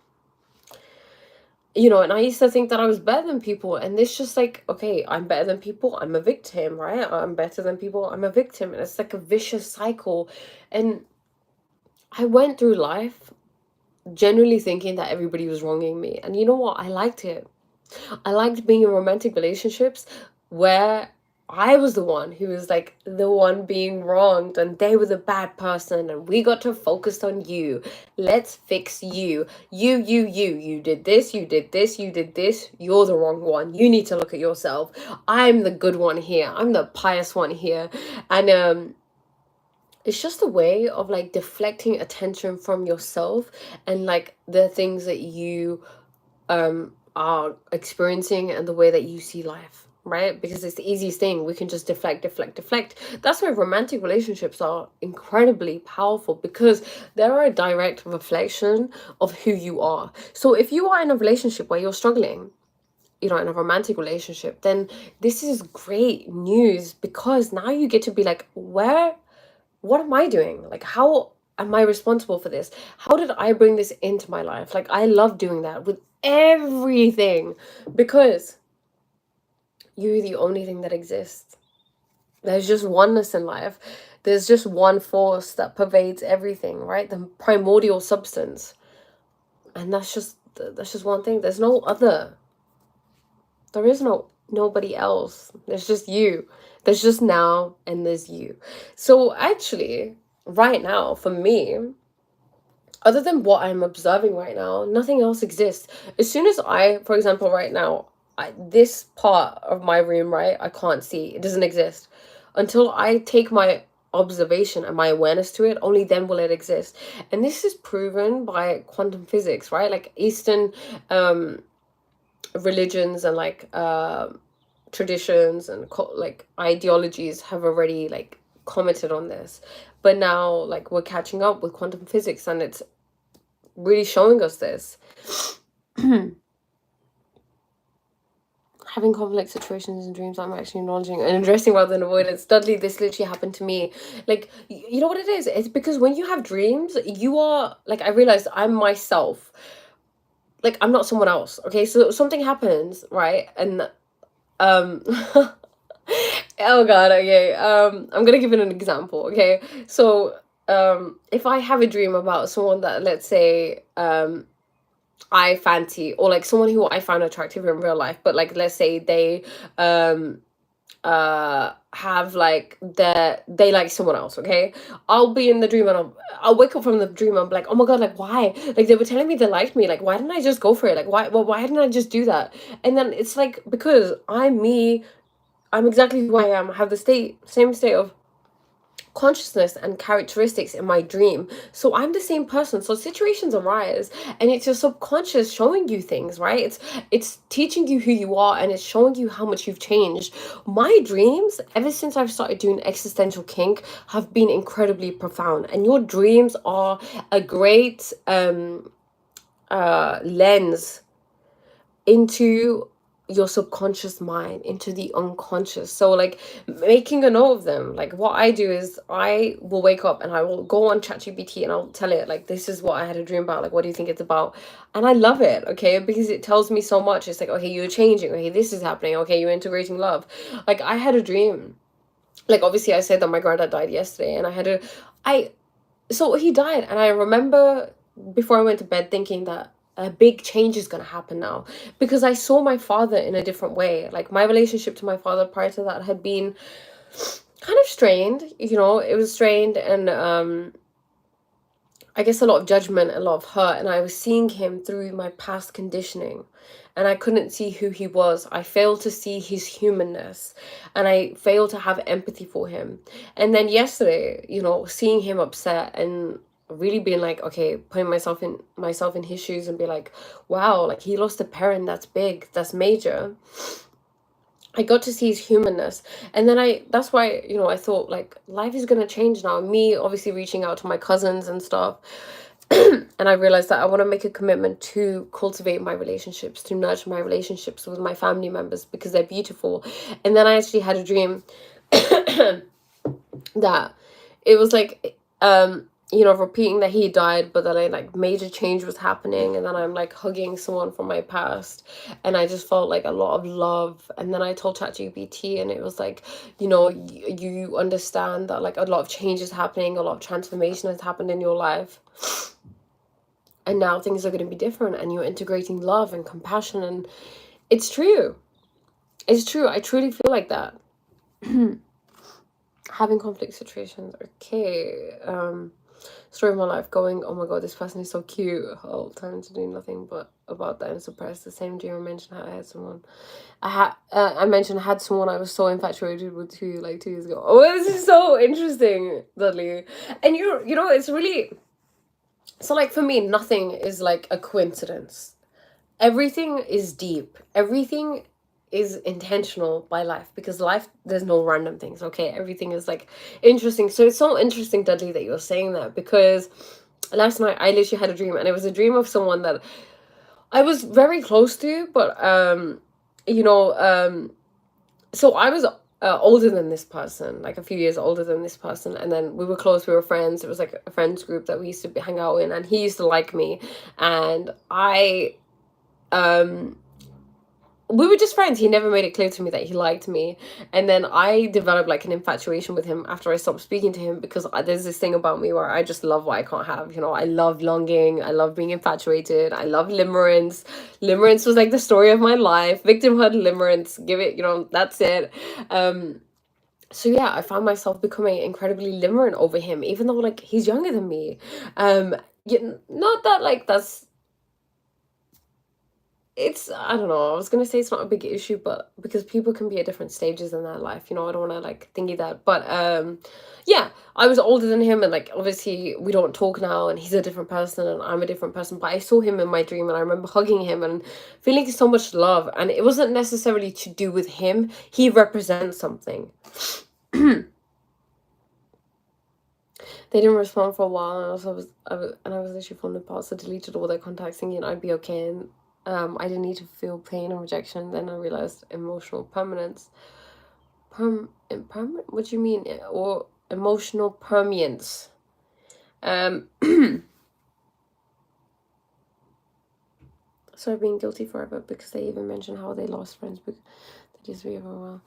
[SPEAKER 1] You know, and I used to think that I was better than people, and it's just like, okay, I'm better than people, I'm a victim, right? I'm better than people, I'm a victim, and it's like a vicious cycle. And I went through life generally thinking that everybody was wronging me, and you know what? I liked it. I liked being in romantic relationships where I was the one who was like the one being wronged and they were the bad person, and we got to focus on you. Let's fix you. You did this, you did this, you did this. You're the wrong one. You need to look at yourself. I'm the good one here. I'm the pious one here. And it's just a way of like deflecting attention from yourself and like the things that you are experiencing and the way that you see life, right? Because it's the easiest thing. We can just deflect. That's why romantic relationships are incredibly powerful, because they're a direct reflection of who you are. So if you are in a relationship where you're struggling, you know, in a romantic relationship, then this is great news, because now you get to be like, what am I doing? Like, how am I responsible for this? How did I bring this into my life? Like, I love doing that with everything, because you're the only thing that exists. There's just oneness in life. There's just one force that pervades everything, right? The primordial substance. And that's just one thing. There's no other. There is nobody else. There's just you. There's just now, and there's you. So actually, right now, for me, other than what I'm observing right now, nothing else exists. As soon as for example, right now, this part of my room, right, I can't see. It doesn't exist. Until I take my observation and my awareness to it, only then will it exist. And this is proven by quantum physics, right? Like Eastern religions and like traditions and like ideologies have already like commented on this, but now like we're catching up with quantum physics and it's really showing us this. Having complex situations in dreams, I'm actually acknowledging and addressing rather than avoidance. Dudley, this literally happened to me. Like, you know what it is? It's because when you have dreams, you are like, I realized I'm myself. Like, I'm not someone else. Okay, so something happens, right? And oh god, okay. I'm gonna give it an example, okay? So if I have a dream about someone that, let's say, I fancy, or like someone who I find attractive in real life, but like let's say they have like they like someone else. Okay, I'll be in the dream and I'll wake up from the dream and I'm like, oh my god, like why, like they were telling me they liked me, like why didn't I just go for it, like why didn't I just do that? And then it's like, because I'm me, I'm exactly who I am, I have the same state of consciousness and characteristics in my dream. So I'm the same person. So situations arise and it's your subconscious showing you things, right? It's teaching you who you are and it's showing you how much you've changed. My dreams, ever since I've started doing existential kink, have been incredibly profound. And your dreams are a great lens into your subconscious mind, into the unconscious. So like making a note of them. Like what I do is I will wake up and I will go on ChatGPT and I'll tell it like, this is what I had a dream about, like what do you think it's about? And I love it, okay, because it tells me so much. It's like, okay, you're changing, okay, this is happening, okay, you're integrating love. Like I had a dream, like obviously I said that my granddad died yesterday, and I so he died, and I remember before I went to bed thinking that a big change is going to happen now, because I saw my father in a different way. Like my relationship to my father prior to that had been kind of strained, it was strained, and I guess a lot of judgment, a lot of hurt, and I was seeing him through my past conditioning, and I couldn't see who he was. I failed to see his humanness, and I failed to have empathy for him. And then yesterday, seeing him upset and really being like, okay, putting myself in his shoes and be like, wow, like he lost a parent, that's big, that's major. I got to see his humanness. And then that's why, I thought like life is going to change now. Me obviously reaching out to my cousins and stuff. And I realized that I want to make a commitment to cultivate my relationships, to nurture my relationships with my family members, because they're beautiful. And then I actually had a dream that it was like repeating that he died, but then like major change was happening, and then I'm like hugging someone from my past, and I just felt like a lot of love. And then I told ChatGPT, and it was like, you understand that like a lot of change is happening, a lot of transformation has happened in your life, and now things are going to be different, and you're integrating love and compassion. And it's true, I truly feel like that. Having conflict situations. Okay. Story of my life going, oh my god, this person is so cute, whole time to do nothing but about that and suppress the same dream. I mentioned how I had someone I mentioned I had someone I was so infatuated with 2 years ago. Oh, this is so interesting, Dudley. And it's really, so like for me, nothing is like a coincidence. Everything is deep. Everything is intentional by life, because life, there's no random things, okay? Everything is like interesting. So it's so interesting, Dudley, that you're saying that, because last night I literally had a dream, and it was a dream of someone that I was very close to, but so I was older than this person, like a few years older than this person, and then we were close, we were friends. It was like a friends group that we used to hang out in, and he used to like me, and we were just friends. He never made it clear to me that he liked me. And then I developed like an infatuation with him after I stopped speaking to him, because there's this thing about me where I just love what I can't have. I love longing. I love being infatuated. I love limerence. Limerence was like the story of my life. Victimhood, limerence. Give it, that's it. So yeah, I found myself becoming incredibly limerent over him, even though like he's younger than me. Not that like that's, it's, I don't know, I was gonna say it's not a big issue, but because people can be at different stages in their life, I don't want to like thingy that. But yeah, I was older than him, and like obviously we don't talk now, and he's a different person and I'm a different person. But I saw him in my dream, and I remember hugging him and feeling so much love, and it wasn't necessarily to do with him. He represents something. They didn't respond for a while, and I was literally falling apart, so deleted all their contacts thinking I'd be okay. And I didn't need to feel pain or rejection. Then I realized emotional permanence. Impermanent? What do you mean? Or emotional permeance. Sorry, being guilty forever, because they even mentioned how they lost friends because they just be for a while.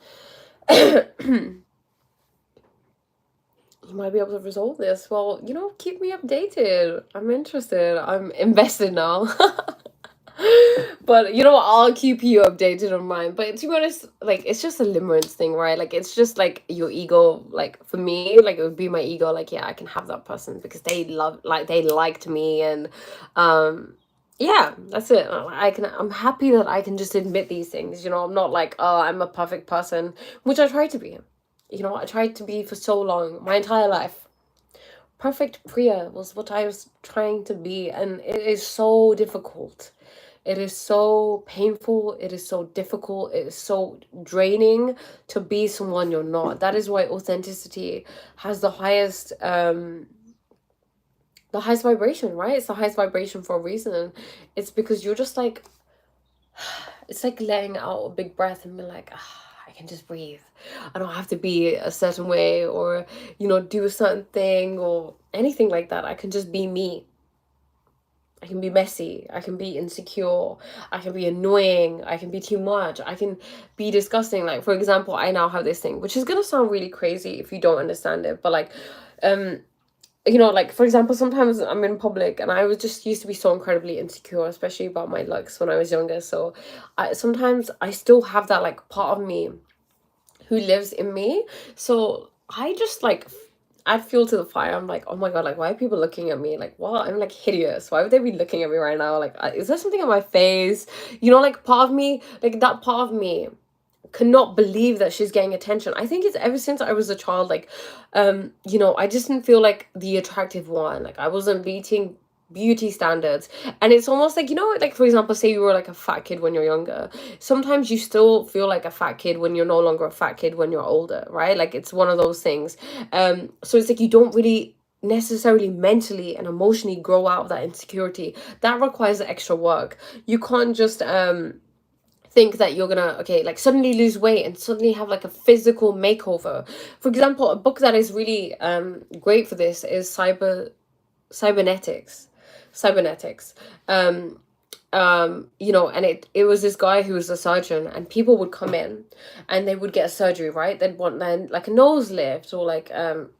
[SPEAKER 1] You might be able to resolve this. Well, keep me updated. I'm interested. I'm invested now. But you know, I'll keep you updated on mine. But to be honest, like it's just a limerence thing, right? Like it's just like your ego. Like for me, like it would be my ego. Like yeah, I can have that person because they love, like they liked me, and um, yeah, that's it. I can. I'm happy that I can just admit these things. You know, I'm not like, oh, I'm a perfect person, which I try to be. You know, I tried to be for so long, my entire life. Perfect Priya was what I was trying to be, and it is so difficult. It is so painful, it is so difficult, it is so draining to be someone you're not. That is why authenticity has the highest vibration, right? It's the highest vibration for a reason. It's because you're just like, it's like letting out a big breath and be like, I can just breathe. I don't have to be a certain way, or you know, do a certain thing or anything like that. I can just be me. I can be messy, I can be insecure, I can be annoying, I can be too much, I can be disgusting. Like for example, I now have this thing, which is gonna sound really crazy if you don't understand it, but like um you know, like for example, sometimes I'm in public and I was just used to be so incredibly insecure, especially about my looks when I was younger. So sometimes I still have that like part of me who lives in me. So I just like add fuel to the fire. I'm like, oh my god, like why are people looking at me? Like what? I'm like hideous. Why would they be looking at me right now? Like is there something on my face? You know, like part of me, like that part of me cannot believe that she's getting attention. I think it's ever since I was a child, like you know, I just didn't feel like the attractive one. Like I wasn't meeting beauty standards. And it's almost like, you know, like for example, say you were like a fat kid when you're younger. Sometimes you still feel like a fat kid when you're no longer a fat kid when you're older, right? Like it's one of those things. So it's like you don't really necessarily mentally and emotionally grow out of that insecurity. That requires extra work. You can't just think that you're gonna, okay, like suddenly lose weight and suddenly have like a physical makeover. For example, a book that is really great for this is cybernetics. Cybernetics. You know, and it was this guy who was a surgeon, and people would come in and they would get a surgery, right? They'd want then like a nose lift or like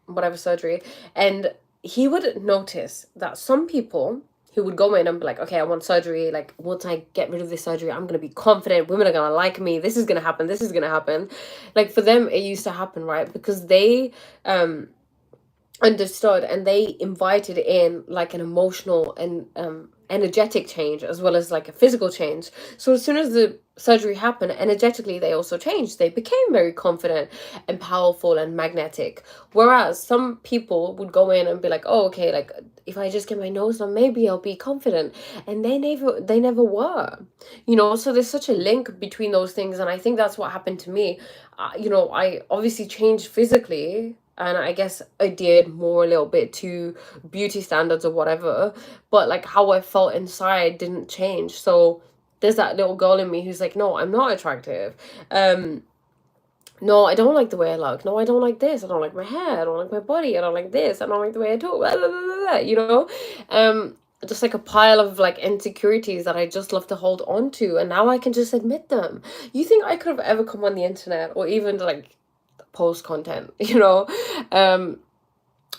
[SPEAKER 1] whatever surgery. And he would notice that some people who would go in and be like, okay, I want surgery, like once I get rid of this surgery, I'm gonna be confident, women are gonna like me, this is gonna happen, this is gonna happen. Like for them it used to happen, right? Because they understood and they invited in like an emotional and energetic change as well as like a physical change. So as soon as the surgery happened, energetically they also changed. They became very confident and powerful and magnetic. Whereas some people would go in and be like, oh okay, like if I just get my nose done, maybe I'll be confident. And they never were. You know, so there's such a link between those things, and I think that's what happened to me. You know, I obviously changed physically, and I guess I did more a little bit to beauty standards or whatever, but like how I felt inside didn't change. So there's that little girl in me who's like, no, I'm not attractive. No, I don't like the way I look. No, I don't like this. I don't like my hair. I don't like my body. I don't like this. I don't like the way I talk. Blah, blah, blah, blah, blah, you know, just like a pile of like insecurities that I just love to hold on to, and now I can just admit them. You think I could have ever come on the internet or even like post content, you know,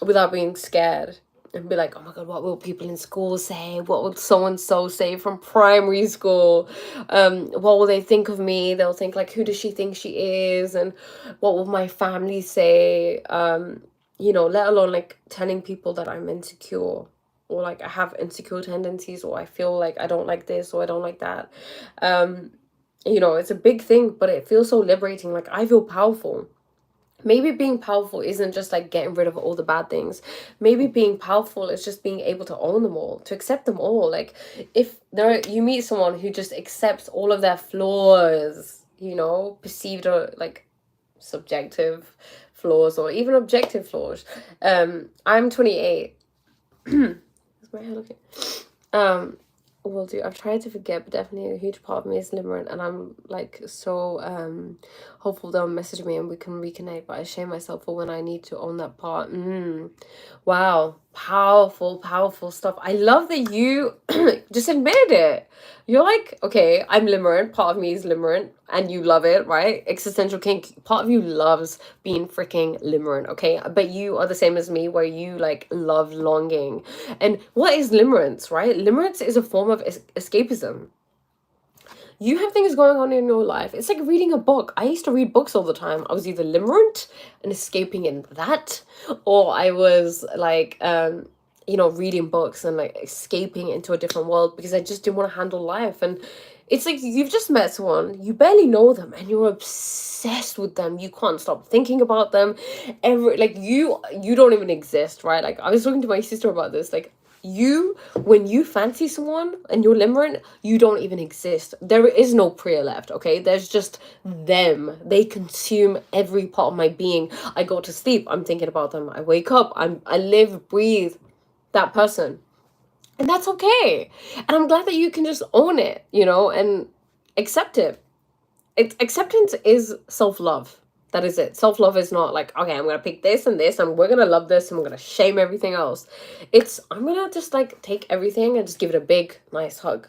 [SPEAKER 1] without being scared and be like, oh my god, what will people in school say? What would so and so say from primary school? What will they think of me? They'll think like, who does she think she is? And what will my family say? You know, let alone like telling people that I'm insecure, or like I have insecure tendencies, or I feel like I don't like this or I don't like that. You know, it's a big thing, but it feels so liberating. Like I feel powerful. Maybe being powerful isn't just like getting rid of all the bad things. Maybe being powerful is just being able to own them all, to accept them all. Like if you meet someone who just accepts all of their flaws, you know, perceived or like subjective flaws or even objective flaws. I'm 28. Is my hair looking? Will do. I've tried to forget, but definitely a huge part of me is limerent, and I'm like so hopeful they'll message me and we can reconnect. But I shame myself for when I need to own that part. Wow, powerful, powerful stuff. I love that you just admitted it. You're like, okay, I'm limerent. Part of me is limerent, and you love it, right? Existential kink. Part of you loves being freaking limerent. Okay, but you are the same as me, where you like love longing. And what is limerence, right? Limerence is a form of escapism. you have things going on in your life. It's like reading a book. I used to read books all the time. I was either limerent and escaping in that, or I was like, reading books and like escaping into a different world because I just didn't want to handle life. And it's like you've just met someone, you barely know them, and you're obsessed with them. You can't stop thinking about them. You don't even exist, right? Like I was talking to my sister about this. Like when you fancy someone and you're limerent, you don't even exist. There is no Priya left, okay? There's just them. They consume every part of my being. I go to sleep, I'm thinking about them. I wake up, I live, breathe that person. And that's okay. And I'm glad that you can just own it, and accept it. Acceptance is self-love. That is it. Self-love is not like, okay, I'm gonna pick this and this, and we're gonna love this, and we're gonna shame everything else. I'm gonna just like take everything and just give it a big, nice hug.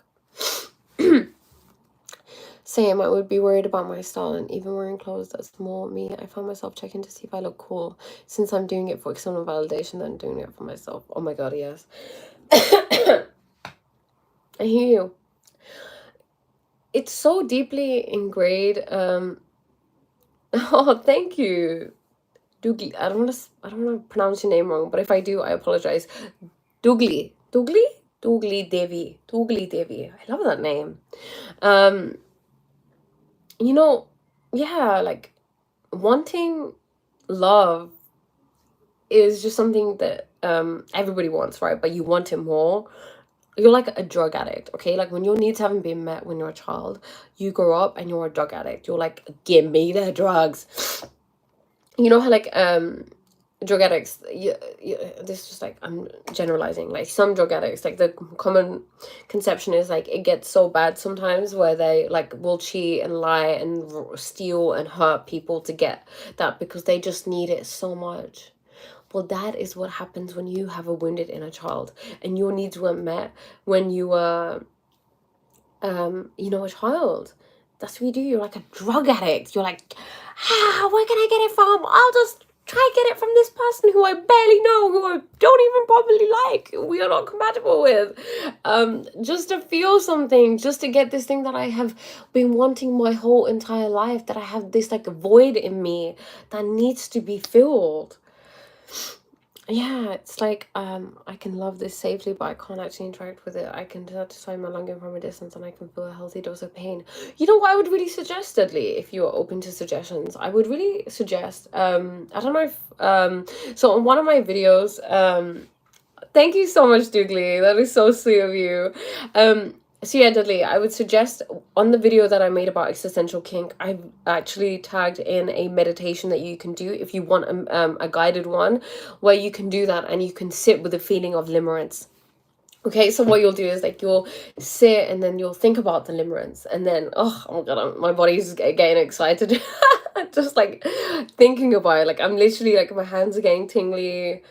[SPEAKER 1] Same, I would be worried about my style, and even wearing clothes that's more me. I found myself checking to see if I look cool, since I'm doing it for external validation than doing it for myself. Oh my god, yes. I hear you. It's so deeply ingrained. Oh, thank you. Doogly. I don't want to pronounce your name wrong, but if I do, I apologize. Doogly. Doogly? Doogly Devi. Doogly Devi. I love that name. Yeah, like wanting love is just something that everybody wants, right? But you want it more. You're like a drug addict, okay? Like when your needs haven't been met when you're a child, you grow up and you're a drug addict. You're like, give me the drugs. You know how like drug addicts, this is just like, I'm generalizing, like some drug addicts, like the common conception is like it gets so bad sometimes where they like will cheat and lie and steal and hurt people to get that because they just need it so much. Well, that is what happens when you have a wounded inner child and your needs weren't met when you were a child. That's what you do. You're like a drug addict. You're like, where can I get it from? I'll just try get it from this person who I barely know, who I don't even probably like, we are not compatible with. Just to feel something, just to get this thing that I have been wanting my whole entire life, that I have this like void in me that needs to be filled. Yeah, it's like I can love this safely, but I can't actually interact with it. I can satisfy my longing from a distance, and I can feel a healthy dose of pain. You know what I would really suggest, Dudley, if you're open to suggestions? I would really suggest I don't know if so on one of my videos, thank you so much, Doogly. That is so sweet of you. So yeah, Dudley, I would suggest on the video that I made about existential kink, I've actually tagged in a meditation that you can do if you want a guided one, where you can do that and you can sit with the feeling of limerence. Okay, so what you'll do is like you'll sit and then you'll think about the limerence, and then oh my god, my body's getting excited. Just like thinking about it, like I'm literally like my hands are getting tingly.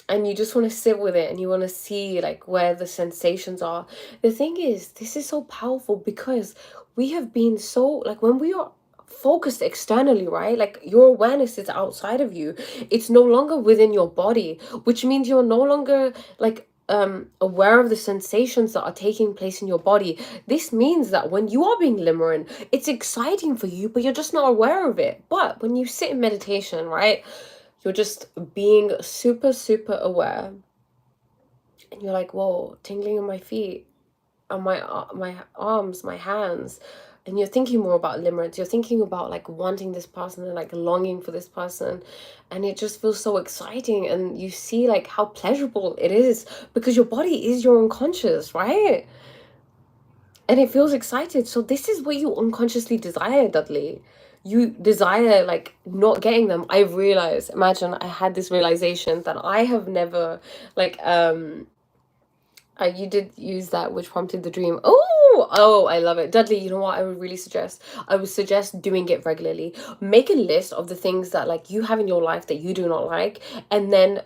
[SPEAKER 1] And you just want to sit with it and you want to see like where the sensations are. The thing is, this is so powerful because we have been so like when we are focused externally, right? Like your awareness is outside of you. It's no longer within your body, which means you're no longer like aware of the sensations that are taking place in your body. This means that when you are being limerent, it's exciting for you, but you're just not aware of it. But when you sit in meditation, right, you're just being super, super aware. And you're like, whoa, tingling in my feet, on my arms, my hands. And you're thinking more about limerence. You're thinking about like wanting this person and like longing for this person. And it just feels so exciting. And you see like how pleasurable it is because your body is your unconscious, right? And it feels excited. So this is what you unconsciously desire, Dudley. You desire like not getting them. I realized, imagine I had this realization that I have never like you did use that, which prompted the dream. Oh, I love it. Dudley, you know what I would really suggest? I would suggest doing it regularly. Make a list of the things that like you have in your life that you do not like, and then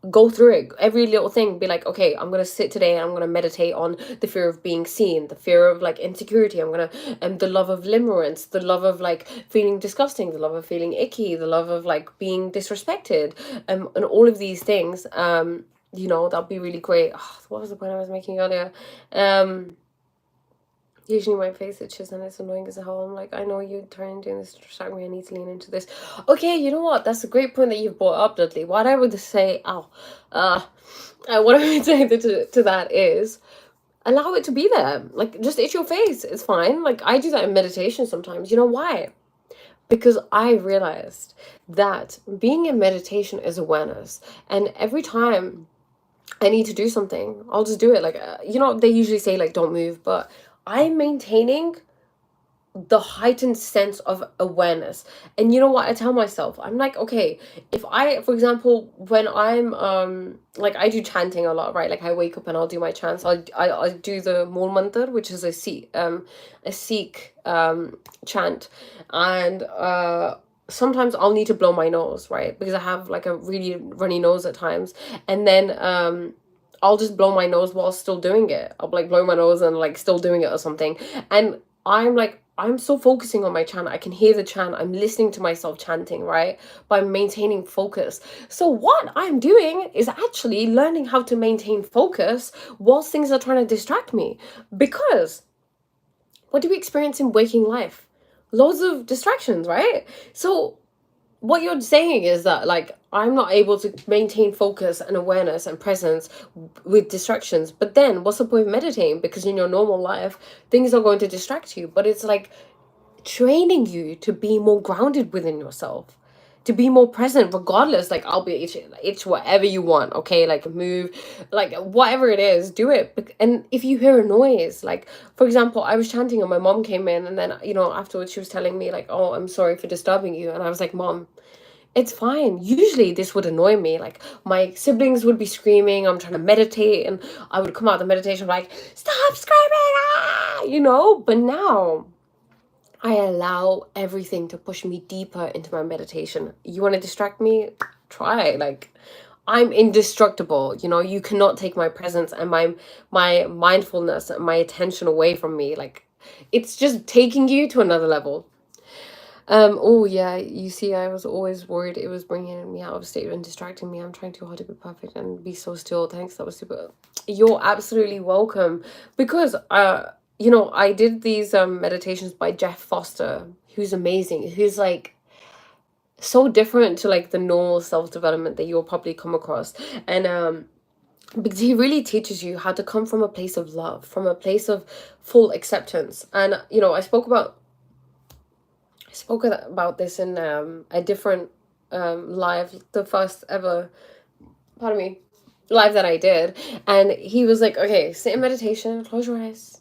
[SPEAKER 1] go through it, every little thing. Be like, okay, I'm gonna sit today and I'm gonna meditate on the fear of being seen, the fear of like insecurity. I'm gonna the love of limerence, the love of like feeling disgusting, the love of feeling icky, the love of like being disrespected, and all of these things. That'd be really great. Oh, what was the point I was making earlier? Usually my face itches and it's annoying as hell. I'm like, I know you're trying to do this to distract me. I need to lean into this. Okay, you know what? That's a great point that you've brought up, Dudley. What I would say, what I would say to that is allow it to be there. Like, just itch your face. It's fine. Like, I do that in meditation sometimes. You know why? Because I realized that being in meditation is awareness. And every time I need to do something, I'll just do it. Like, they usually say, like, don't move, but I'm maintaining the heightened sense of awareness. And you know what I tell myself? I'm like, okay, if I, for example, when I'm like, I do chanting a lot, right? Like, I wake up and I'll do my chants. I do the Mool Mantar, which is a Sikh chant. And sometimes I'll need to blow my nose, right? Because I have like a really runny nose at times. And then I'll just blow my nose while still doing it. I'll like blow my nose and like still doing it or something. And I'm so focusing on my chant. I can hear the chant. I'm listening to myself chanting, right? By maintaining focus. So what I'm doing is actually learning how to maintain focus whilst things are trying to distract me. Because what do we experience in waking life? Loads of distractions, right? So what you're saying is that, like, I'm not able to maintain focus and awareness and presence with distractions. But then what's the point of meditating? Because in your normal life, things are going to distract you. But it's like training you to be more grounded within yourself, to be more present regardless. Like, I'll be itch whatever you want, okay? Like, move, like, whatever it is, do it. And if you hear a noise, like, for example, I was chanting and my mom came in, and then, afterwards she was telling me, like, oh, I'm sorry for disturbing you. And I was like, Mom, it's fine. Usually this would annoy me. Like, my siblings would be screaming, I'm trying to meditate, and I would come out of the meditation like, stop screaming, but now I allow everything to push me deeper into my meditation. You want to distract me? Try. Like, I'm indestructible. You cannot take my presence and my mindfulness and my attention away from me. Like, it's just taking you to another level. Oh yeah, you see, I was always worried it was bringing me out of state and distracting me. I'm trying too hard to be perfect and be so still. Thanks, that was super. You're absolutely welcome. Because I did these meditations by Jeff Foster, who's amazing, who's like so different to like the normal self-development that you'll probably come across. And because he really teaches you how to come from a place of love, from a place of full acceptance. And I spoke about this in a different live, the first ever, pardon me, live that I did. And he was like, okay, sit in meditation, close your eyes,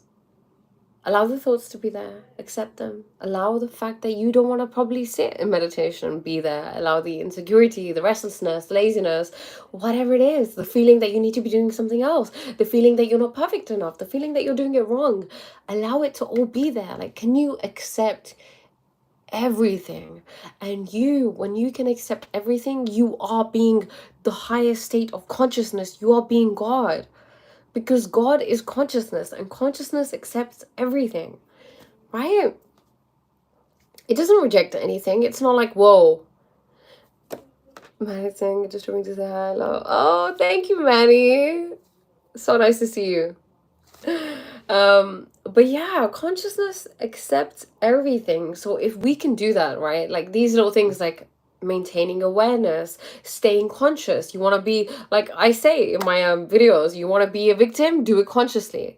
[SPEAKER 1] allow the thoughts to be there, accept them, allow the fact that you don't want to probably sit in meditation be there, allow the insecurity, the restlessness, the laziness, whatever it is, the feeling that you need to be doing something else, the feeling that you're not perfect enough, the feeling that you're doing it wrong. Allow it to all be there. Like, can you accept everything? And when you can accept everything, you are being the highest state of consciousness. You are being God, because God is consciousness, and consciousness accepts everything, right? It doesn't reject anything. It's not like, whoa, Manny saying, just trying to say hi, hello. Oh, thank you, Manny. So nice to see you. But yeah, consciousness accepts everything. So if we can do that, right? Like, these little things, like maintaining awareness, staying conscious. You want to be, like I say in my videos, you want to be a victim, do it consciously.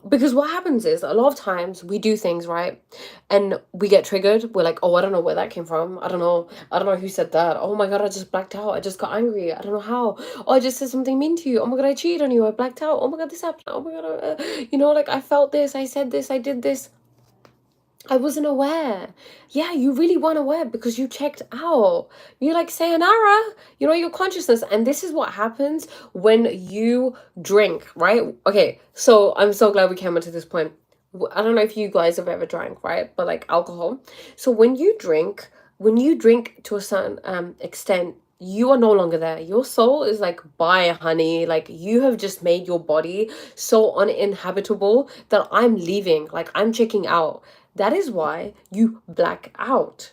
[SPEAKER 1] Because what happens is, a lot of times we do things, right, and we get triggered. We're like, oh, I don't know where that came from. I don't know who said that. Oh my god, I just blacked out. I just got angry. I don't know how. Oh, I just said something mean to you. Oh my god, I cheated on you. I blacked out. Oh my god, this happened. Oh my god, like, I felt this, I said this, I did this. I wasn't aware. Yeah, you really weren't aware because you checked out. You're like, sayonara, your consciousness. And this is what happens when you drink, right? Okay, so I'm so glad we came onto this point. I don't know if you guys have ever drank, right? But like alcohol. So when you drink to a certain extent, you are no longer there. Your soul is like, bye, honey. Like, you have just made your body so uninhabitable that I'm leaving. Like, I'm checking out. That is why you black out.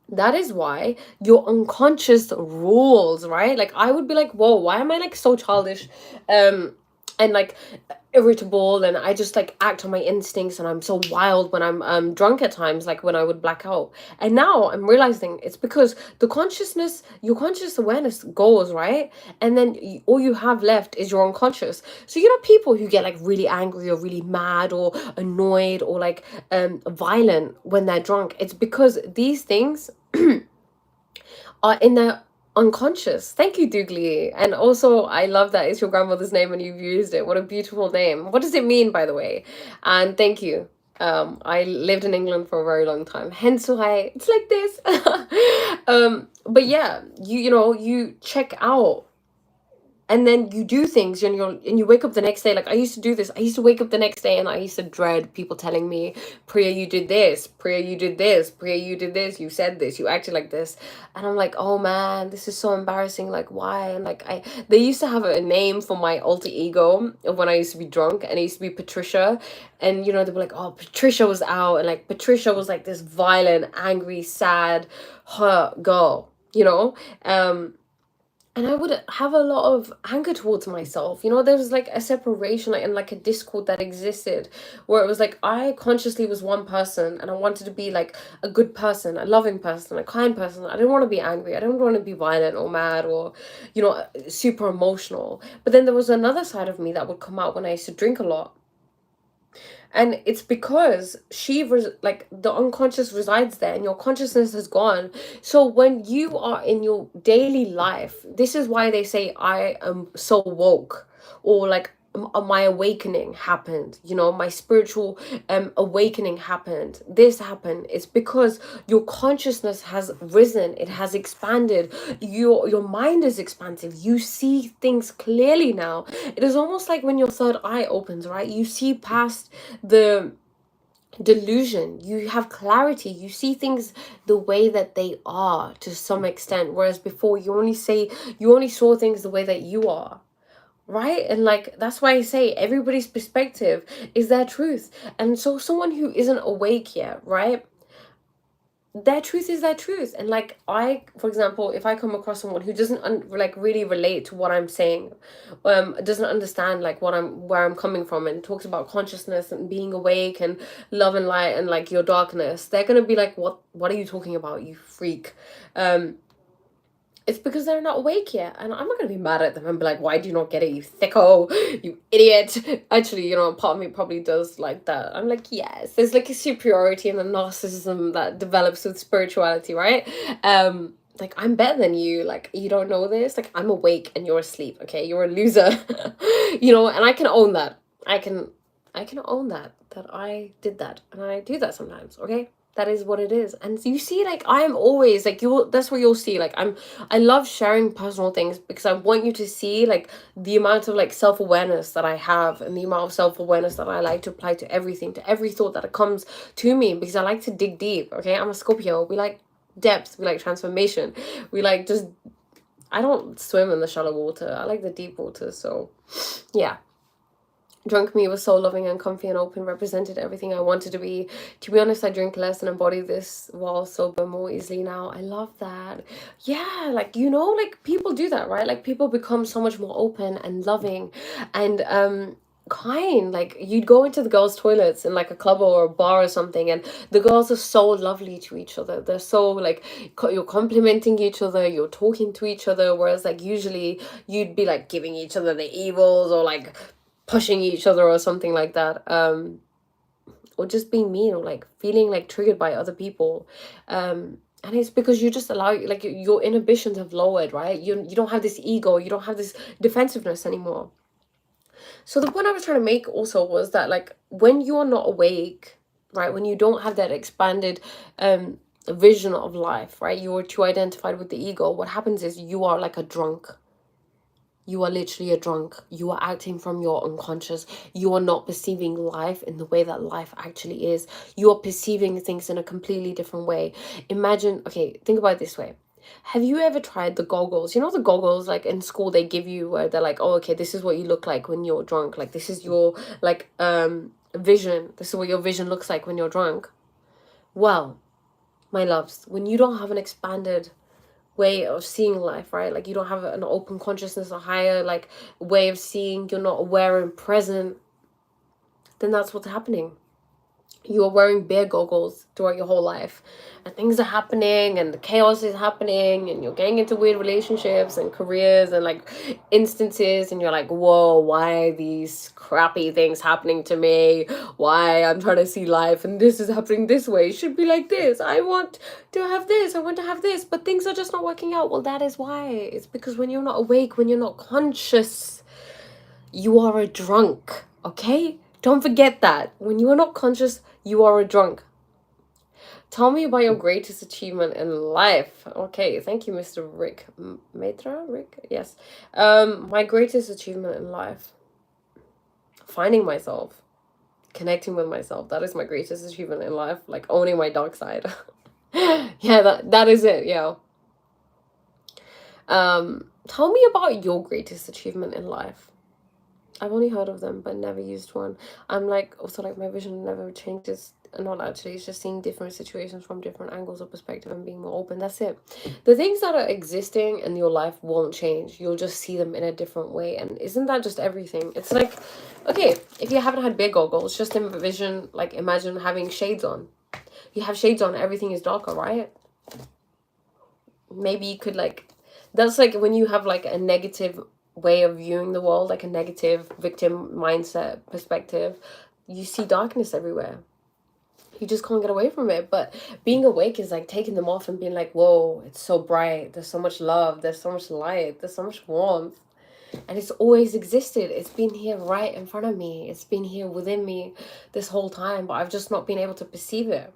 [SPEAKER 1] That is why your unconscious rules, right? Like, I would be like, whoa, why am I like so childish? And and like irritable, and I just like act on my instincts, and I'm so wild when I'm drunk at times, like when I would black out. And now I'm realizing it's because the consciousness, your conscious awareness goes, right? And then all you have left is your unconscious. So you know, people who get like really angry or really mad or annoyed or like violent when they're drunk, it's because these things are in their unconscious. Thank you, Doogly. And also, I love that it's your grandmother's name and you've used it. What a beautiful name. What does it mean, by the way? And thank you. I lived in England for a very long time, hence why it's like this. But yeah, you know, you check out, and then you do things, and you wake up the next day. Like I used to do this, I used to wake up the next day and I used to dread people telling me, Priya, you did this, Priya, you did this, Priya, you did this, you said this, you acted like this. And I'm like, oh man, this is so embarrassing, like why? And like they used to have a name for my alter ego of when I used to be drunk, and it used to be Patricia. And you know, they were like, oh, Patricia was out, and like Patricia was like this violent, angry, sad, hurt girl, you know. And I would have a lot of anger towards myself. You know, there was like a separation, like, and like a discord that existed, where it was like I consciously was one person, and I wanted to be like a good person, a loving person, a kind person. I didn't want to be angry. I didn't want to be violent or mad or, you know, super emotional. But then there was another side of me that would come out when I used to drink a lot. And it's because like the unconscious resides there and your consciousness has gone. So when you are in your daily life, this is why they say I am so woke, or like my awakening happened, you know, my spiritual awakening happened, this happened. It's because your consciousness has risen, it has expanded, your mind is expansive, you see things clearly now. It is almost like when your third eye opens, right? You see past the delusion, you have clarity, you see things the way that they are to some extent, whereas before you only saw things the way that you are, right? And like that's why I say everybody's perspective is their truth. And so someone who isn't awake yet, right, their truth is their truth. And like I, for example, if I come across someone who doesn't like really relate to what I'm saying, doesn't understand like where I'm coming from, and talks about consciousness and being awake and love and light and like your darkness, they're gonna be like, what are you talking about, you freak? It's because they're not awake yet. And I'm not going to be mad at them and be like, why do you not get it, you thicko, you idiot? Actually, you know, part of me probably does like that. I'm like, yes, there's like a superiority and a narcissism that develops with spirituality, right? Like, I'm better than you. Like, you don't know this. Like, I'm awake and you're asleep, okay? You're a loser. You know, and I can own that. I can own that I did that, and I do that sometimes, okay? That is what it is. And you see, like I'm always like that's what you'll see. Like I love sharing personal things because I want you to see like the amount of like self-awareness that I have, and the amount of self-awareness that I like to apply to everything, to every thought that comes to me, because I like to dig deep. Okay, I'm a Scorpio. We like depth, we like transformation, we like just, I don't swim in the shallow water, I like the deep water. So yeah, drunk me was so loving and comfy and open, represented everything I wanted to be. To be honest, I drink less and embody this while sober more easily now. I love that. Yeah, like, you know, like people do that, right? Like people become so much more open and loving and kind. Like you'd go into the girls' toilets in like a club or a bar or something, and the girls are so lovely to each other. They're so like you're complimenting each other, you're talking to each other, whereas like usually you'd be like giving each other the evils or like pushing each other or something like that, or just being mean or like feeling like triggered by other people. And it's because you just allow, like your inhibitions have lowered, right? You don't have this ego, you don't have this defensiveness anymore. So the point I was trying to make also was that like when you're not awake, right, when you don't have that expanded vision of life, right, you're too identified with the ego, what happens is you are like a drunk. You are literally a drunk. You are acting from your unconscious. You are not perceiving life in the way that life actually is. You are perceiving things in a completely different way. Imagine, okay, think about it this way. Have you ever tried the goggles? You know the goggles like in school they give you where they're like, oh, okay, this is what you look like when you're drunk. Like this is your like vision. This is what your vision looks like when you're drunk. Well, my loves, when you don't have an expanded way of seeing life, right? Like you don't have an open consciousness, a higher like way of seeing, you're not aware and present, then that's what's happening. You are wearing bear goggles throughout your whole life, and things are happening and the chaos is happening and you're getting into weird relationships and careers and like instances, and you're like, whoa, why are these crappy things happening to me? Why I'm trying to see life and this is happening this way, it should be like this, I want to have this, I want to have this, but things are just not working out. Well, that is why. It's because when you're not awake, when you're not conscious, you are a drunk, okay? Don't forget that. When you are not conscious, you are a drunk. Tell me about your greatest achievement in life. Okay, thank you, Mr. Rick. Matra? Rick? Yes. My greatest achievement in life. Finding myself. Connecting with myself. That is my greatest achievement in life. Like owning my dark side. Yeah, that is it, yeah. Tell me about your greatest achievement in life. I've only heard of them, but never used one. I'm like, also like my vision never changes. Not actually, it's just seeing different situations from different angles of perspective and being more open. That's it. The things that are existing in your life won't change. You'll just see them in a different way. And isn't that just everything? It's like, okay, if you haven't had big goggles, just envision, like imagine having shades on. You have shades on, everything is darker, right? Maybe you could like, that's like when you have like a negative way of viewing the world, like a negative victim mindset perspective, you see darkness everywhere. You just can't get away from it. But being awake is like taking them off and being like, whoa, it's so bright, there's so much love, there's so much light, there's so much warmth, and it's always existed. It's been here right in front of me, it's been here within me this whole time, but I've just not been able to perceive it.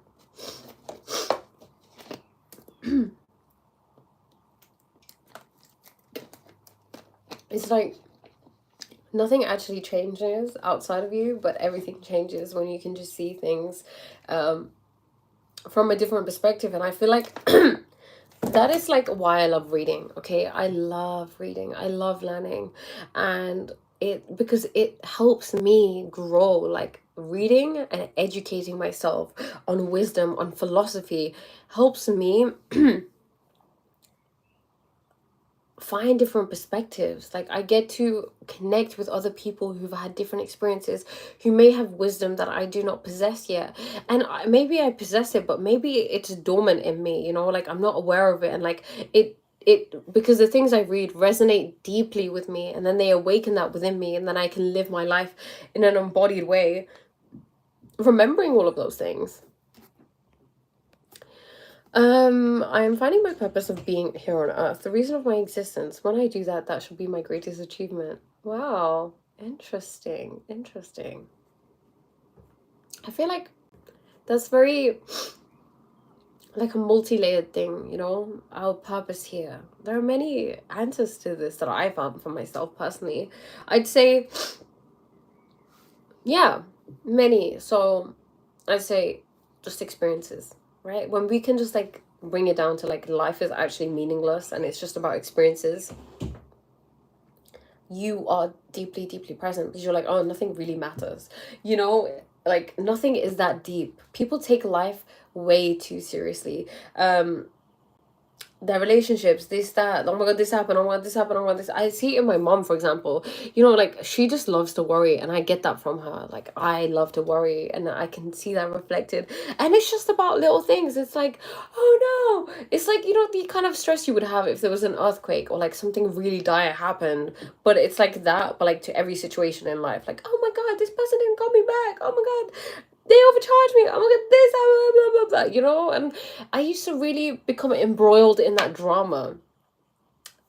[SPEAKER 1] It's like nothing actually changes outside of you, but everything changes when you can just see things from a different perspective. And I feel like that is like why I love reading. Okay, I love reading, I love learning, and because it helps me grow. Like reading and educating myself on wisdom, on philosophy, helps me find different perspectives. Like I get to connect with other people who've had different experiences, who may have wisdom that I do not possess yet. And maybe I possess it, but maybe it's dormant in me, you know, like I'm not aware of it. And like because the things I read resonate deeply with me, and then they awaken that within me, and then I can live my life in an embodied way, remembering all of those things. I'm finding my purpose of being here on earth, the reason of my existence. When I do that, that should be my greatest achievement. Wow. Interesting. Interesting. I feel like that's very like a multi-layered thing, you know, our purpose here. There are many answers to this that I found for myself personally. I'd say, yeah, many. So I'd say just experiences, right? When we can just like bring it down to like life is actually meaningless and it's just about experiences, you are deeply, deeply present because you're like, oh, nothing really matters. You know, like nothing is that deep. People take life way too seriously. Their relationships, this, that, oh my god, this happened, oh my god, this happened, oh my god, this. I see it in my mom, for example. You know, like she just loves to worry, and I get that from her. Like I love to worry, and I can see that reflected. And it's just about little things. It's like, oh no, it's like, you know, the kind of stress you would have if there was an earthquake or like something really dire happened. But it's like that, but like to every situation in life. Like, oh my god, this person didn't call me back. Oh my god, they overcharged me. Oh my god, this, blah, blah, blah, blah, you know? And I used to really become embroiled in that drama.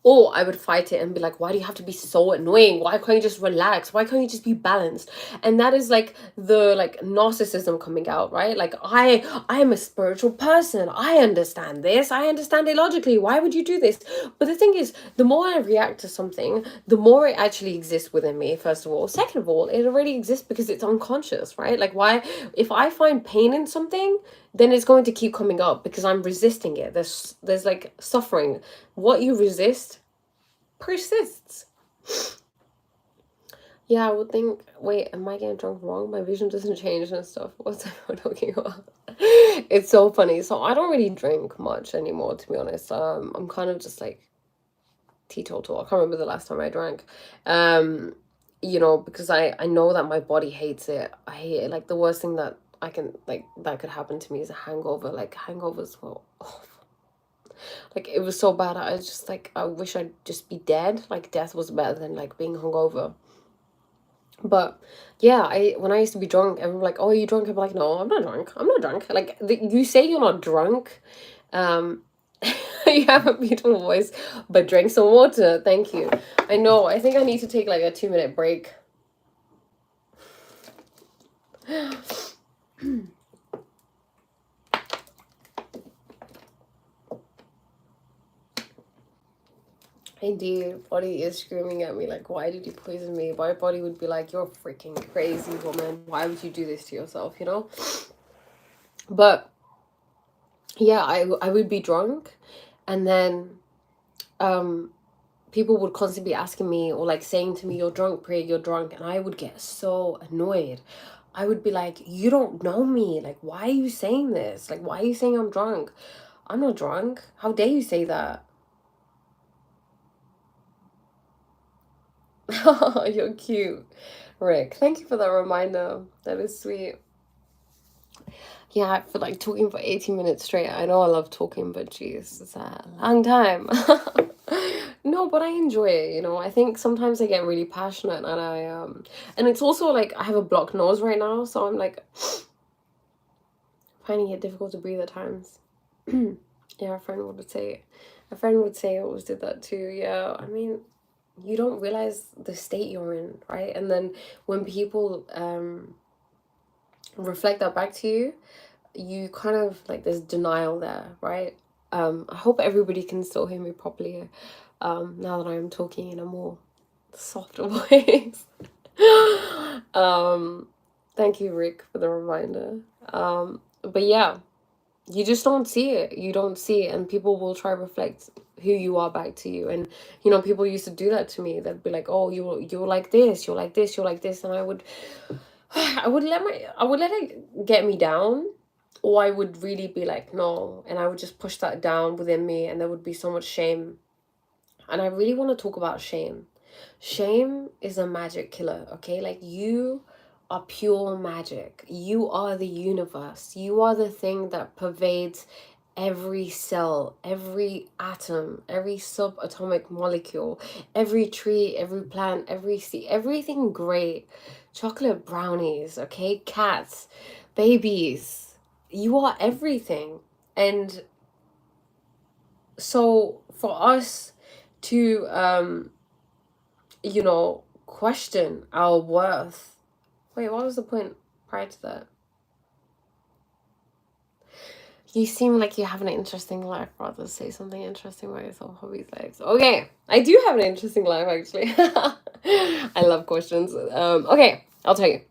[SPEAKER 1] Or I would fight it and be like, why do you have to be so annoying? Why can't you just relax? Why can't you just be balanced? And that is like the like narcissism coming out, right? Like I am a spiritual person. I understand this. I understand it logically. Why would you do this? But the thing is, the more I react to something, the more it actually exists within me, first of all. Second of all, it already exists because it's unconscious, right? Like why, if I find pain in something, then it's going to keep coming up because I'm resisting it. There's like suffering. What you resist persists. Yeah, I would think, wait, am I getting drunk wrong? My vision doesn't change and stuff. What's I talking about? It's so funny. So I don't really drink much anymore, to be honest. I'm kind of just like teetotal. I can't remember the last time I drank. Um, because I know that my body hates it. I hate it. Like the worst thing that I can like that could happen to me is a hangover. Like hangovers were awful. Like it was so bad. I was just like I wish I'd just be dead. Like death was better than like being hungover. But yeah, I when I used to be drunk, everyone like, "Oh, are you drunk?" I'm like, "No, I'm not drunk. I'm not drunk." Like you say you're not drunk, um, you have a beautiful voice, but drink some water. Thank you. I know. I think I need to take like a 2 minute break. Indeed, body is screaming at me like, "Why did you poison me?" My body would be like, "You're a freaking crazy woman. Why would you do this to yourself?" You know. But yeah, I would be drunk, and then um people would constantly be asking me or like saying to me, "You're drunk, Priya, you're drunk," and I would get so annoyed. I would be like, "You don't know me. Like, why are you saying this? Like, why are you saying I'm drunk? I'm not drunk. How dare you say that?" You're cute, Rick. Thank you for that reminder. That is sweet. Yeah, I feel like talking for 18 minutes straight. I know I love talking, but geez, it's a long time. No, but I enjoy it, I think sometimes I get really passionate and and it's also like I have a blocked nose right now, so I'm like finding it difficult to breathe at times. Yeah, a friend would say I always did that too. Yeah, I mean, you don't realize the state you're in, right? And then when people reflect that back to you, you kind of like there's denial there, right? I hope everybody can still hear me properly now that I'm talking in a more softer voice. um Thank you, Rick, for the reminder. But yeah, you just don't see it. You don't see it, and people will try to reflect who you are back to you. And people used to do that to me. They'd be like, "Oh, you're like this, you're like this, you're like this," and I would I would let it get me down, or I would really be like, no, and I would just push that down within me, and there would be so much shame. And I really want to talk about shame. Shame is a magic killer, okay? Like you are pure magic. You are the universe. You are the thing that pervades every cell, every atom, every subatomic molecule, every tree, every plant, every seed, everything great. Chocolate brownies, okay? Cats, babies. You are everything. And so for us to question our worth. Wait, what was the point prior to that? You seem like you have an interesting life. Rather say something interesting about yourself, hobbies, likes. Okay, I do have an interesting life actually. I love questions. Okay, I'll tell you.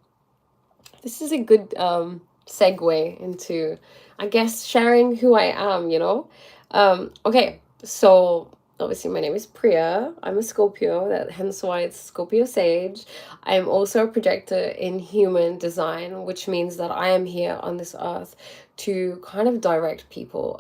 [SPEAKER 1] This is a good segue into, I guess, sharing who I am. Okay, so obviously my name is Priya. I'm a Scorpio, that hence why it's Scorpio Sage. I'm also a projector in human design, which means that I am here on this earth to kind of direct people.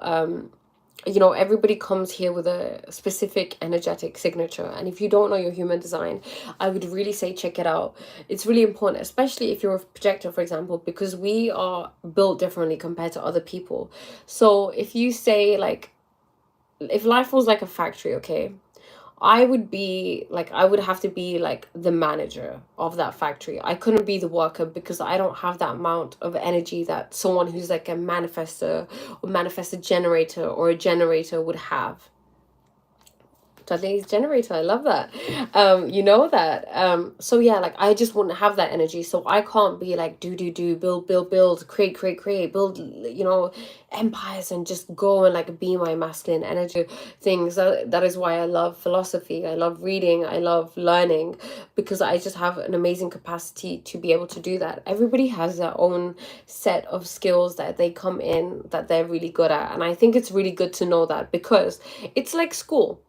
[SPEAKER 1] Everybody comes here with a specific energetic signature, and if you don't know your human design, I would really say check it out. It's really important, especially if you're a projector, for example, because we are built differently compared to other people. So if you say like, if life was like a factory, okay, I would have to be like the manager of that factory. I couldn't be the worker because I don't have that amount of energy that someone who's like a manifester or manifested generator or a generator would have. Dudley's generator. I love that. You know that. So yeah, like I just wouldn't have that energy. So I can't be like do, build, create, build, empires and just go and like be my masculine energy things. That is why I love philosophy. I love reading. I love learning because I just have an amazing capacity to be able to do that. Everybody has their own set of skills that they come in that they're really good at. And I think it's really good to know that because it's like school.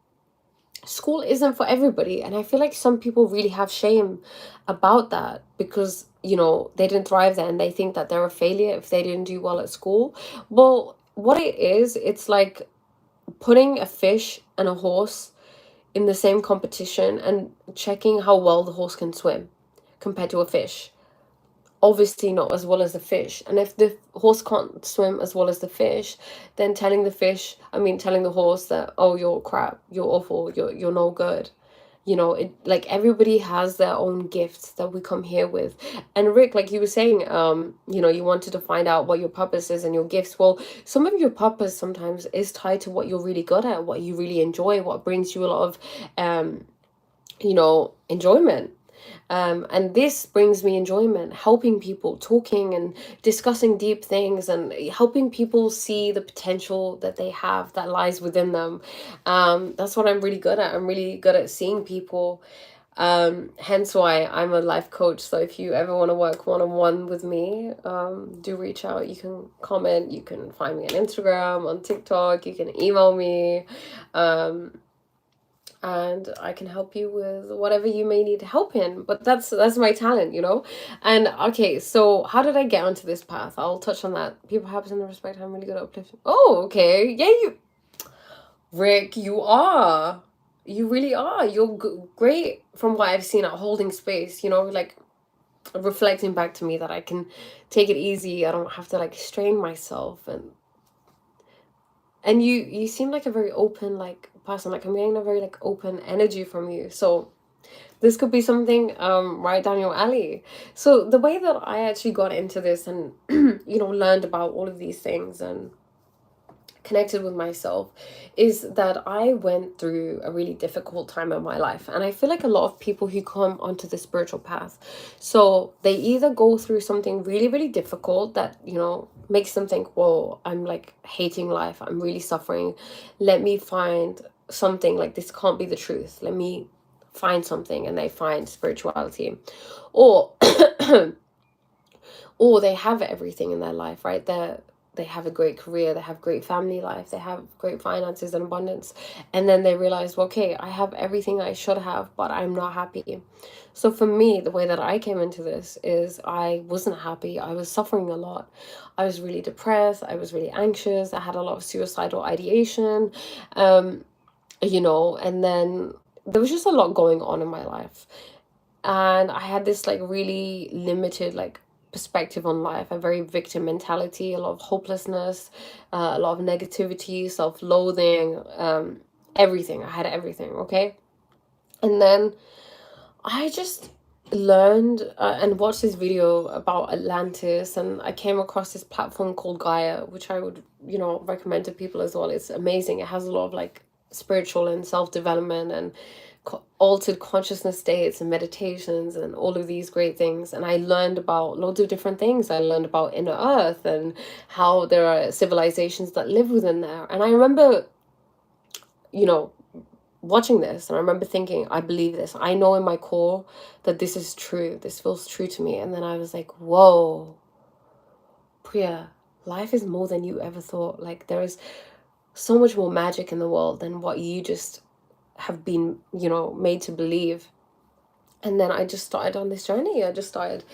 [SPEAKER 1] school isn't for everybody. And I feel like some people really have shame about that because, they didn't thrive there and they think that they're a failure if they didn't do well at school. Well, what it is, it's like putting a fish and a horse in the same competition and checking how well the horse can swim compared to a fish. Obviously not as well as the fish. And if the horse can't swim as well as the fish, then telling the horse that, oh, you're crap, you're awful, you're no good. It, like, everybody has their own gifts that we come here with. And Rick, like you were saying, you wanted to find out what your purpose is and your gifts. Well, some of your purpose sometimes is tied to what you're really good at, what you really enjoy, what brings you a lot of enjoyment. And this brings me enjoyment, helping people, talking and discussing deep things, and helping people see the potential that they have that lies within them. That's what I'm really good at. I'm really good at seeing people. Hence why I'm a life coach. So if you ever want to work one-on-one with me, do reach out. You can comment, you can find me on Instagram, on TikTok, you can email me. And I can help you with whatever you may need help in. But that's my talent. And okay, so how did I get onto this path? I'll touch on that. People, habits, and the respect. I'm really good at uplifting. Oh, okay. Yeah, Rick, you are. You really are. You're great from what I've seen at holding space. Like reflecting back to me that I can take it easy. I don't have to like strain myself, and you seem like a very open like person. Like I'm getting a very like open energy from you. So this could be something right down your alley. So the way that I actually got into this and learned about all of these things and connected with myself is that I went through a really difficult time in my life. And I feel like a lot of people who come onto the spiritual path, so they either go through something really, really difficult that, makes them think, whoa, I'm like hating life. I'm really suffering. Let me find something, like this can't be the truth. Let me find something, and they find spirituality. Or or they have everything in their life, right? They have a great career, they have great family life, they have great finances and abundance, and then they realize, well, okay, I have everything I should have, but I'm not happy. So for me, the way that I came into this is I wasn't happy. I was suffering a lot. I was really depressed. I was really anxious. I had a lot of suicidal ideation, and then there was just a lot going on in my life. And I had this like really limited like perspective on life, a very victim mentality, a lot of hopelessness, a lot of negativity, self-loathing, everything. I had everything. Okay. And then I just learned and watched this video about Atlantis, and I came across this platform called Gaia, which I would recommend to people as well. It's amazing. It has a lot of like spiritual and self-development and altered consciousness states and meditations and all of these great things. And I learned about loads of different things. I learned about inner earth and how there are civilizations that live within there. And I remember watching this, and I remember thinking, I believe this. I know in my core that this is true. This feels true to me. And then I was like, whoa, Priya, life is more than you ever thought. Like there is so much more magic in the world than what you just have been, made to believe. And then I just started on this journey. I just started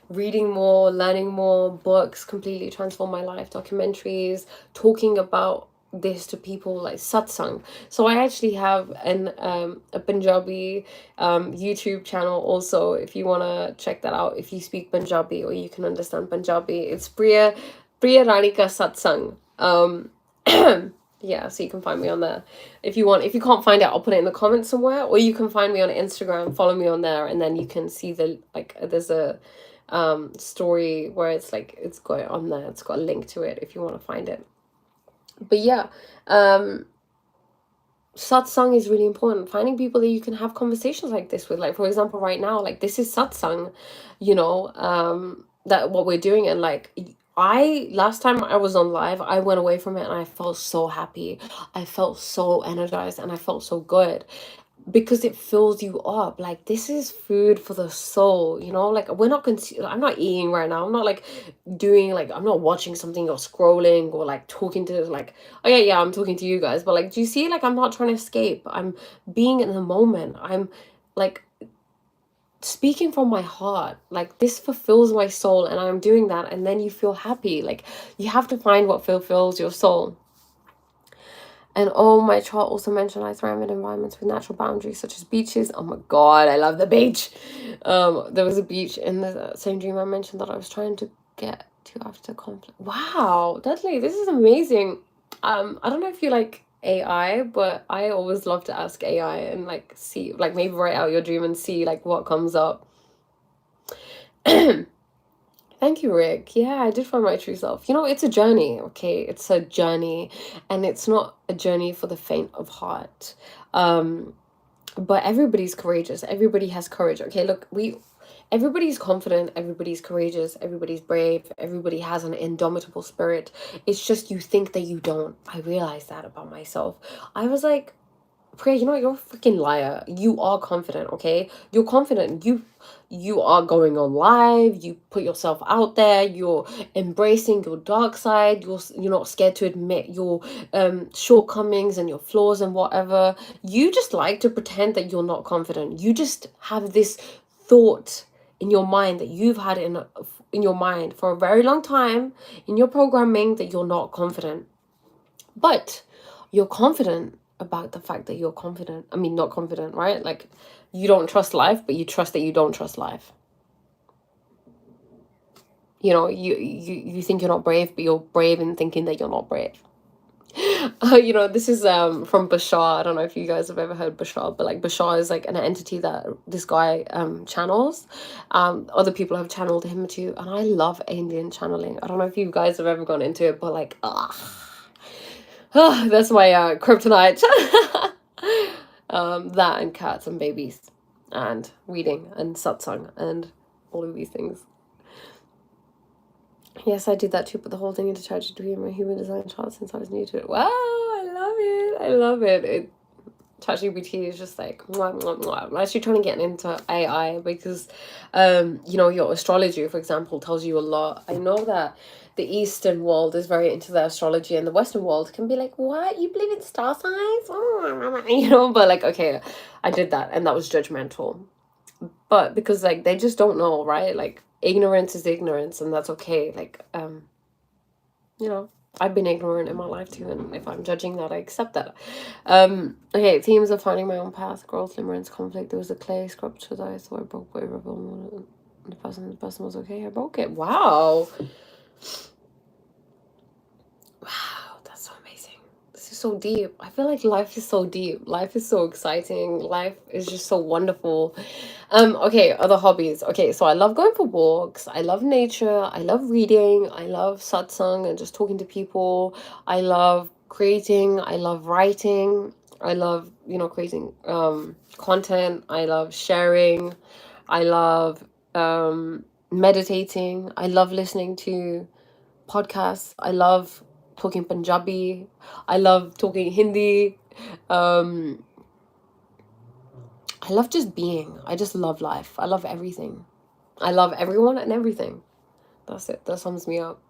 [SPEAKER 1] reading more, learning more, books completely transformed my life, documentaries, talking about this to people, like satsang. So I actually have a Punjabi YouTube channel also, if you want to check that out, if you speak Punjabi or you can understand Punjabi. It's Priya Ranika Satsang. Yeah, so you can find me on there if you want. If you can't find it, I'll put it in the comments somewhere, or you can find me on Instagram, follow me on there, and then you can see there's a story where it's like it's got it on there, it's got a link to it if you want to find it. But yeah, satsang is really important. Finding people that you can have conversations like this with, like for example right now, like this is satsang, that what we're doing. And like last time I was on live, I went away from it and I felt so happy. I felt so energized and I felt so good. because it fills you up. Like, this is food for the soul, you know? Like, we're not I'm not eating right now. I'm not like doing, like, I'm not watching something or scrolling or like talking to, like, oh yeah, I'm talking to you guys, but like, do you see, like, I'm not trying to escape. I'm being in the moment. I'm like speaking from my heart. Like, this fulfills my soul, and I'm doing that, and then you feel happy. Like, you have to find what fulfills your soul. And oh, my chart also mentioned I thrive in environments with natural boundaries such as beaches. Oh my god, I love the beach. There was a beach in the same dream I mentioned that I was trying to get to after conflict. Wow, Dudley, this is amazing. I don't know if you like AI, but I always love to ask AI and like see, like, maybe write out your dream and see like what comes up. Thank you, Rick. Yeah, I did find my true self. You know, it's a journey, okay? It's a journey, and it's not a journey for the faint of heart. Um, but everybody's courageous. Everybody has courage. Okay, look, everybody's confident, everybody's courageous, everybody's brave, everybody has an indomitable spirit. It's just you think that you don't. I realized that about myself. I was like, Priya, you know what? You're a freaking liar. You are confident, okay? You're confident. You are going on live. You put yourself out there. You're embracing your dark side. You're not scared to admit your shortcomings and your flaws and whatever. You just like to pretend that you're not confident. You just have this thought in your mind that you've had in your mind for a very long time in your programming that you're not confident. But you're confident about the fact that you're confident. I mean, not confident, right? Like, you don't trust life, but you trust that you don't trust life. You know, you think you're not brave, but you're brave in thinking that you're not brave. You know, this is from Bashar. I don't know if you guys have ever heard Bashar, but like, Bashar is like an entity that this guy channels. Other people have channeled him too, and I love Indian channeling. I don't know if you guys have ever gone into it, but like, that's my kryptonite. That and cats and babies and reading and satsang and all of these things. Yes, I did that too, but the whole thing into ChatGPT and my human design chart since I was new to it. Wow, I love it. I love it. ChatGPT is just like mwah, mwah, mwah. I'm actually trying to get into AI because you know, your astrology, for example, tells you a lot. I know that the Eastern world is very into the astrology, and the Western world can be like, what, you believe in star signs? You know, but like, okay, I did that and that was judgmental. But because like they just don't know, right? Like, ignorance is ignorance, and that's okay. Like, you know, I've been ignorant in my life too, and if I'm judging that, I accept that. Okay, themes of finding my own path, growth, limerence, conflict. There was a clay sculpture that I thought I broke, but the person was okay. I broke it. Wow. Wow, that's so amazing. This is so deep. I feel like life is so deep. Life is so exciting. Life is just so wonderful. Okay, other hobbies. Okay, so I love going for walks. I love nature. I love reading. I love satsang and just talking to people. I love creating. I love writing. I love, you know, creating content. I love sharing. I love meditating. I love listening to podcasts. I love talking Punjabi. I love talking Hindi. Um, I love just being. I just love life. I love everything. I love everyone and everything. That's it. That sums me up.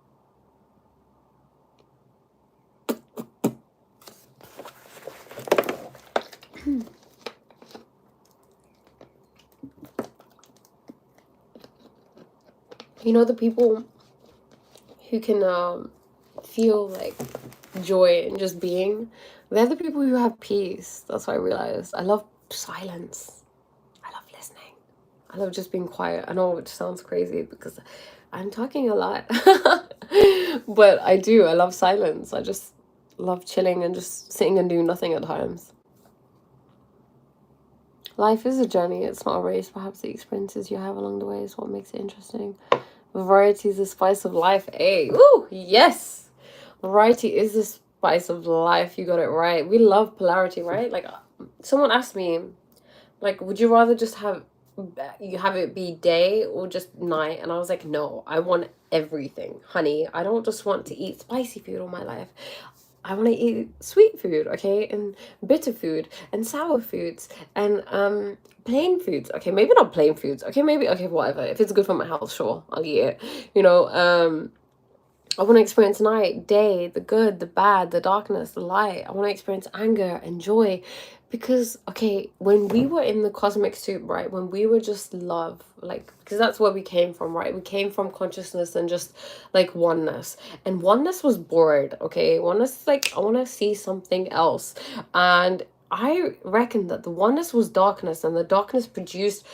[SPEAKER 1] You know, the people who can feel like joy and just being, they're the people who have peace. That's what I realized. I love silence. I love listening. I love just being quiet. I know it sounds crazy because I'm talking a lot. But I do. I love silence. I just love chilling and just sitting and doing nothing at times. Life is a journey. It's not a race. Perhaps the experiences you have along the way is what makes it interesting. Variety is the spice of life. Hey, woo, yes. Variety is the spice of life. You got it right. We love polarity, right? Like, someone asked me, like, would you rather just have it be day or just night? And I was like, no, I want everything, honey. I don't just want to eat spicy food all my life. I want to eat sweet food, okay, and bitter food and sour foods and plain foods. Okay, maybe not plain foods. Okay, maybe okay, whatever. If it's good for my health, sure, I'll eat it. You know, I want to experience night, day, the good, the bad, the darkness, the light. I want to experience anger and joy. Because, okay, when we were in the cosmic soup, right, when we were just love, like, because that's where we came from, right? We came from consciousness and just like oneness. And oneness was bored, okay? Oneness is like, I want to see something else. And I reckon that the oneness was darkness, and the darkness produced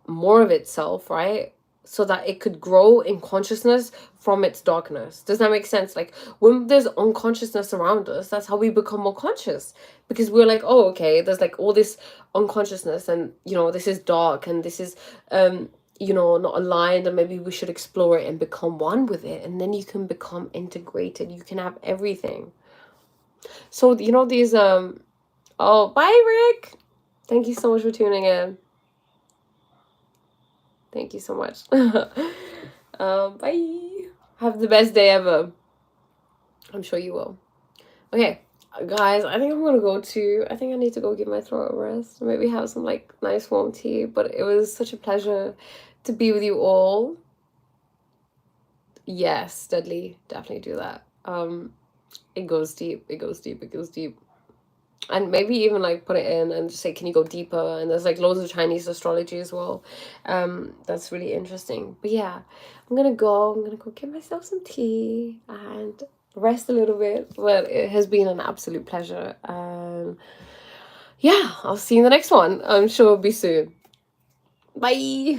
[SPEAKER 1] more of itself, right? So that it could grow in consciousness from its darkness. Does that make sense? Like when there's unconsciousness around us, that's how we become more conscious, because we're like, oh, okay, there's like all this unconsciousness, and you know, this is dark, and this is you know, not aligned, and maybe we should explore it and become one with it, and then you can become integrated, you can have everything. So you know, these oh, bye Rick, thank you so much for tuning in. Thank you so much. Bye. Have the best day ever. I'm sure you will. Okay, guys, I think I'm gonna go to. I think I need to go give my throat a rest. Maybe have some like nice warm tea. But it was such a pleasure to be with you all. Yes, Dudley, definitely do that. It goes deep. It goes deep. It goes deep. And maybe even like put it in and just say, can you go deeper? And there's like loads of Chinese astrology as well. That's really interesting. But yeah, I'm gonna go get myself some tea and rest a little bit. But it has been an absolute pleasure. Yeah, I'll see you in the next one. I'm sure it'll be soon. Bye.